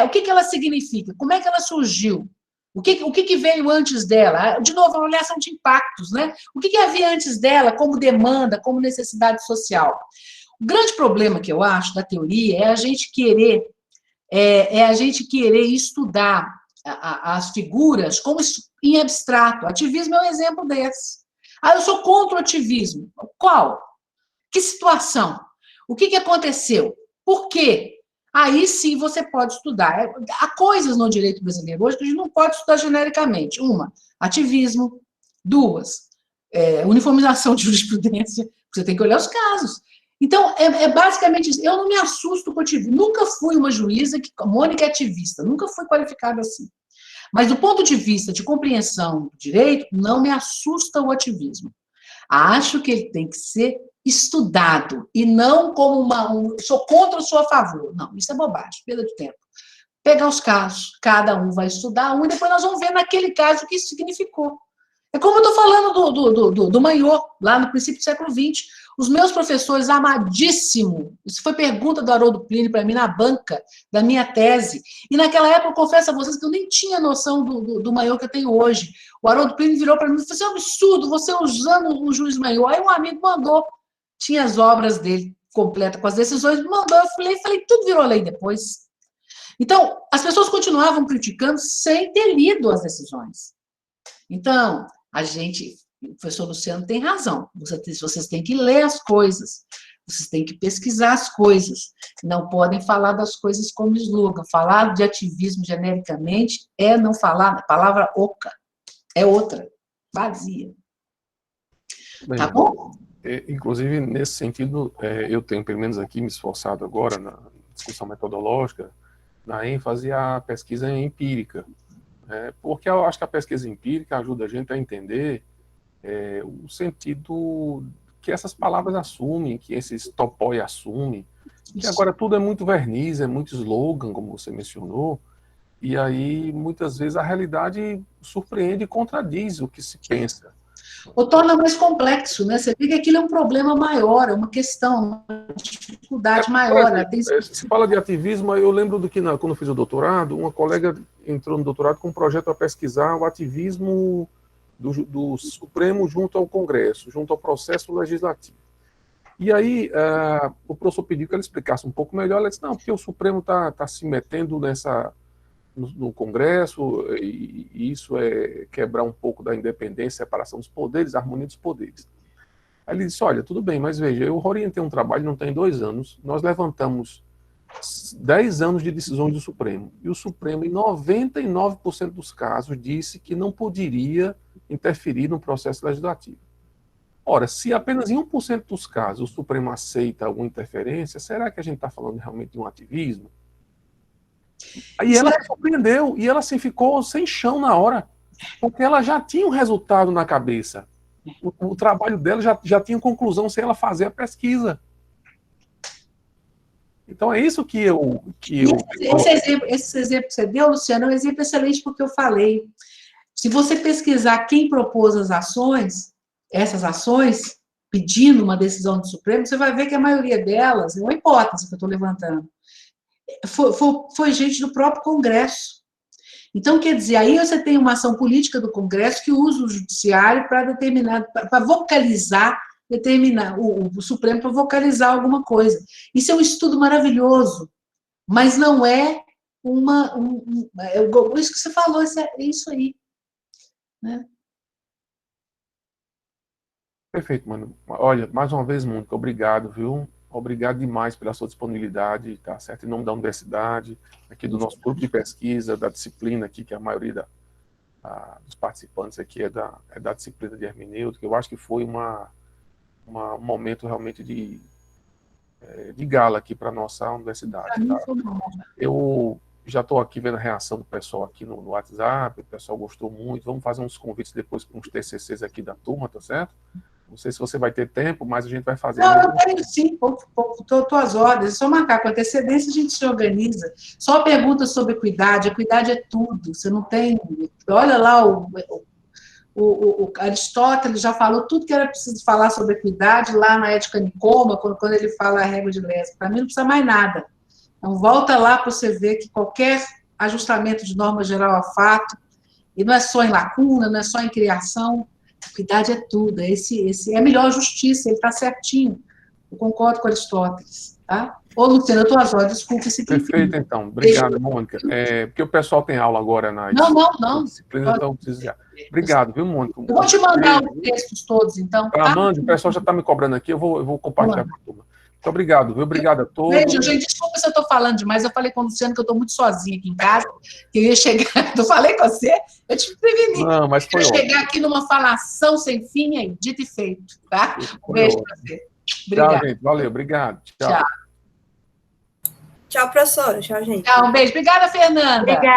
o que ela significa? Como é que ela surgiu? O que veio antes dela? De novo, a avaliação de impactos, né? O que havia antes dela como demanda, como necessidade social? O grande problema que eu acho da teoria é a gente querer estudar as figuras como em abstrato. Ativismo é um exemplo desse. Eu sou contra o ativismo. Qual? Que situação? O que aconteceu? Por quê? Aí sim você pode estudar. Há coisas no direito brasileiro hoje que a gente não pode estudar genericamente. Uma, ativismo. Duas, uniformização de jurisprudência. Você tem que olhar os casos. Então, basicamente isso. Eu não me assusto com o ativismo. Nunca fui uma juíza que... Mônica é ativista. Nunca fui qualificada assim. Mas, do ponto de vista de compreensão do direito, não me assusta o ativismo. Acho que ele tem que ser estudado, e não como sou contra ou sou a favor. Não, isso é bobagem, perda de tempo. Pegar os casos, cada um vai estudar um, e depois nós vamos ver naquele caso o que isso significou. É como eu estou falando do Manhô, lá no princípio do século XX. Os meus professores, amadíssimo, isso foi pergunta do Haroldo Plínio para mim na banca da minha tese, e naquela época, eu confesso a vocês que eu nem tinha noção do Manhô que eu tenho hoje. O Haroldo Plínio virou para mim e falou assim, é um absurdo, você usando o juiz Manhô. Aí um amigo mandou, tinha as obras dele completas com as decisões, mandou, eu falei, tudo virou lei depois. Então, as pessoas continuavam criticando sem ter lido as decisões. Então, o professor Luciano tem razão, vocês têm que ler as coisas, vocês têm que pesquisar as coisas, não podem falar das coisas como slogan. Falar de ativismo genericamente é não falar, a palavra oca é outra, vazia. Bem, tá bom? Inclusive, nesse sentido, eu tenho, pelo menos aqui, me esforçado agora na discussão metodológica, na ênfase à pesquisa empírica. Porque eu acho que a pesquisa empírica ajuda a gente a entender o sentido que essas palavras assumem, que esses topoi assumem, que agora tudo é muito verniz, é muito slogan, como você mencionou, e aí, muitas vezes, a realidade surpreende e contradiz o que se pensa. Ou torna mais complexo, né? Você vê que aquilo é um problema maior, é uma questão, uma dificuldade maior. Se fala de ativismo, eu lembro do que, quando eu fiz o doutorado, uma colega entrou no doutorado com um projeto para pesquisar o ativismo do Supremo junto ao Congresso, junto ao processo legislativo. E aí, o professor pediu que ela explicasse um pouco melhor. Ela disse, não, porque o Supremo está se metendo no Congresso, e isso é quebrar um pouco da independência, separação dos poderes, harmonia dos poderes. Aí ele disse, olha, tudo bem, mas veja, eu orientei um trabalho, não tem 2 anos, nós levantamos 10 anos de decisões do Supremo, e o Supremo, em 99% dos casos, disse que não poderia interferir no processo legislativo. Ora, se apenas em 1% dos casos o Supremo aceita alguma interferência, será que a gente está falando realmente de um ativismo? Aí ela se surpreendeu, e ela assim, ficou sem chão na hora, porque ela já tinha um resultado na cabeça. O trabalho dela já tinha conclusão sem ela fazer a pesquisa. Então é isso que eu... Esse exemplo que você deu, Luciano, é um exemplo excelente porque eu falei. Se você pesquisar quem propôs as ações, essas ações, pedindo uma decisão do Supremo, você vai ver que a maioria delas, é uma hipótese que eu estou levantando, foi gente do próprio Congresso. Então, quer dizer, aí você tem uma ação política do Congresso que usa o judiciário para determinar, para vocalizar, o Supremo para vocalizar alguma coisa. Isso é um estudo maravilhoso, mas não é isso que você falou, é isso aí. Né? Perfeito, mano. Olha, mais uma vez, Mônica, obrigado, viu? Obrigado demais pela sua disponibilidade, tá certo? Em nome da universidade, aqui do nosso grupo de pesquisa, da disciplina aqui, que a maioria dos participantes aqui é da disciplina de hermenêutica. Eu acho que foi um momento realmente de gala aqui para a nossa universidade. Tá? Eu já estou aqui vendo a reação do pessoal aqui no WhatsApp, o pessoal gostou muito. Vamos fazer uns convites depois para uns TCCs aqui da turma, tá certo? Não sei se você vai ter tempo, mas a gente vai fazer. Não, eu tenho sim, estou às ordens. É só marcar com antecedência, a gente se organiza. Só pergunta sobre equidade. Equidade é tudo. Você não tem. Olha lá, o Aristóteles já falou tudo que era preciso falar sobre equidade lá na Ética Nicômaco, quando ele fala a regra de Lésbica. Para mim, não precisa mais nada. Então, volta lá para você ver que qualquer ajustamento de norma geral a fato, e não é só em lacuna, não é só em criação. Equidade é tudo, é a melhor justiça, ele está certinho. Eu concordo com Aristóteles, tá? Ô, Luciana, eu estou às horas, desculpa esse tempinho. Perfeito, então. Obrigado, Mônica. Porque o pessoal tem aula agora na disciplina, então precisa. Obrigado, viu, Mônica? Eu vou te mandar os textos todos, então. Tá? Mande, o pessoal já está me cobrando aqui, eu vou compartilhar com a turma. Muito obrigado, viu? Obrigado a todos. Beijo, gente. Desculpa se eu estou falando demais. Eu falei com o Luciano que eu estou muito sozinha aqui em casa. Queria chegar. Eu falei com você, eu te preveni. Não, mas foi ótimo. Chegar aqui numa falação sem fim, aí, dito e feito, tá? Um beijo para você. Obrigada. Tchau, gente. Valeu, obrigado. Tchau. Tchau, professora. Tchau, gente. Tchau, um beijo. Obrigada, Fernanda. Obrigada.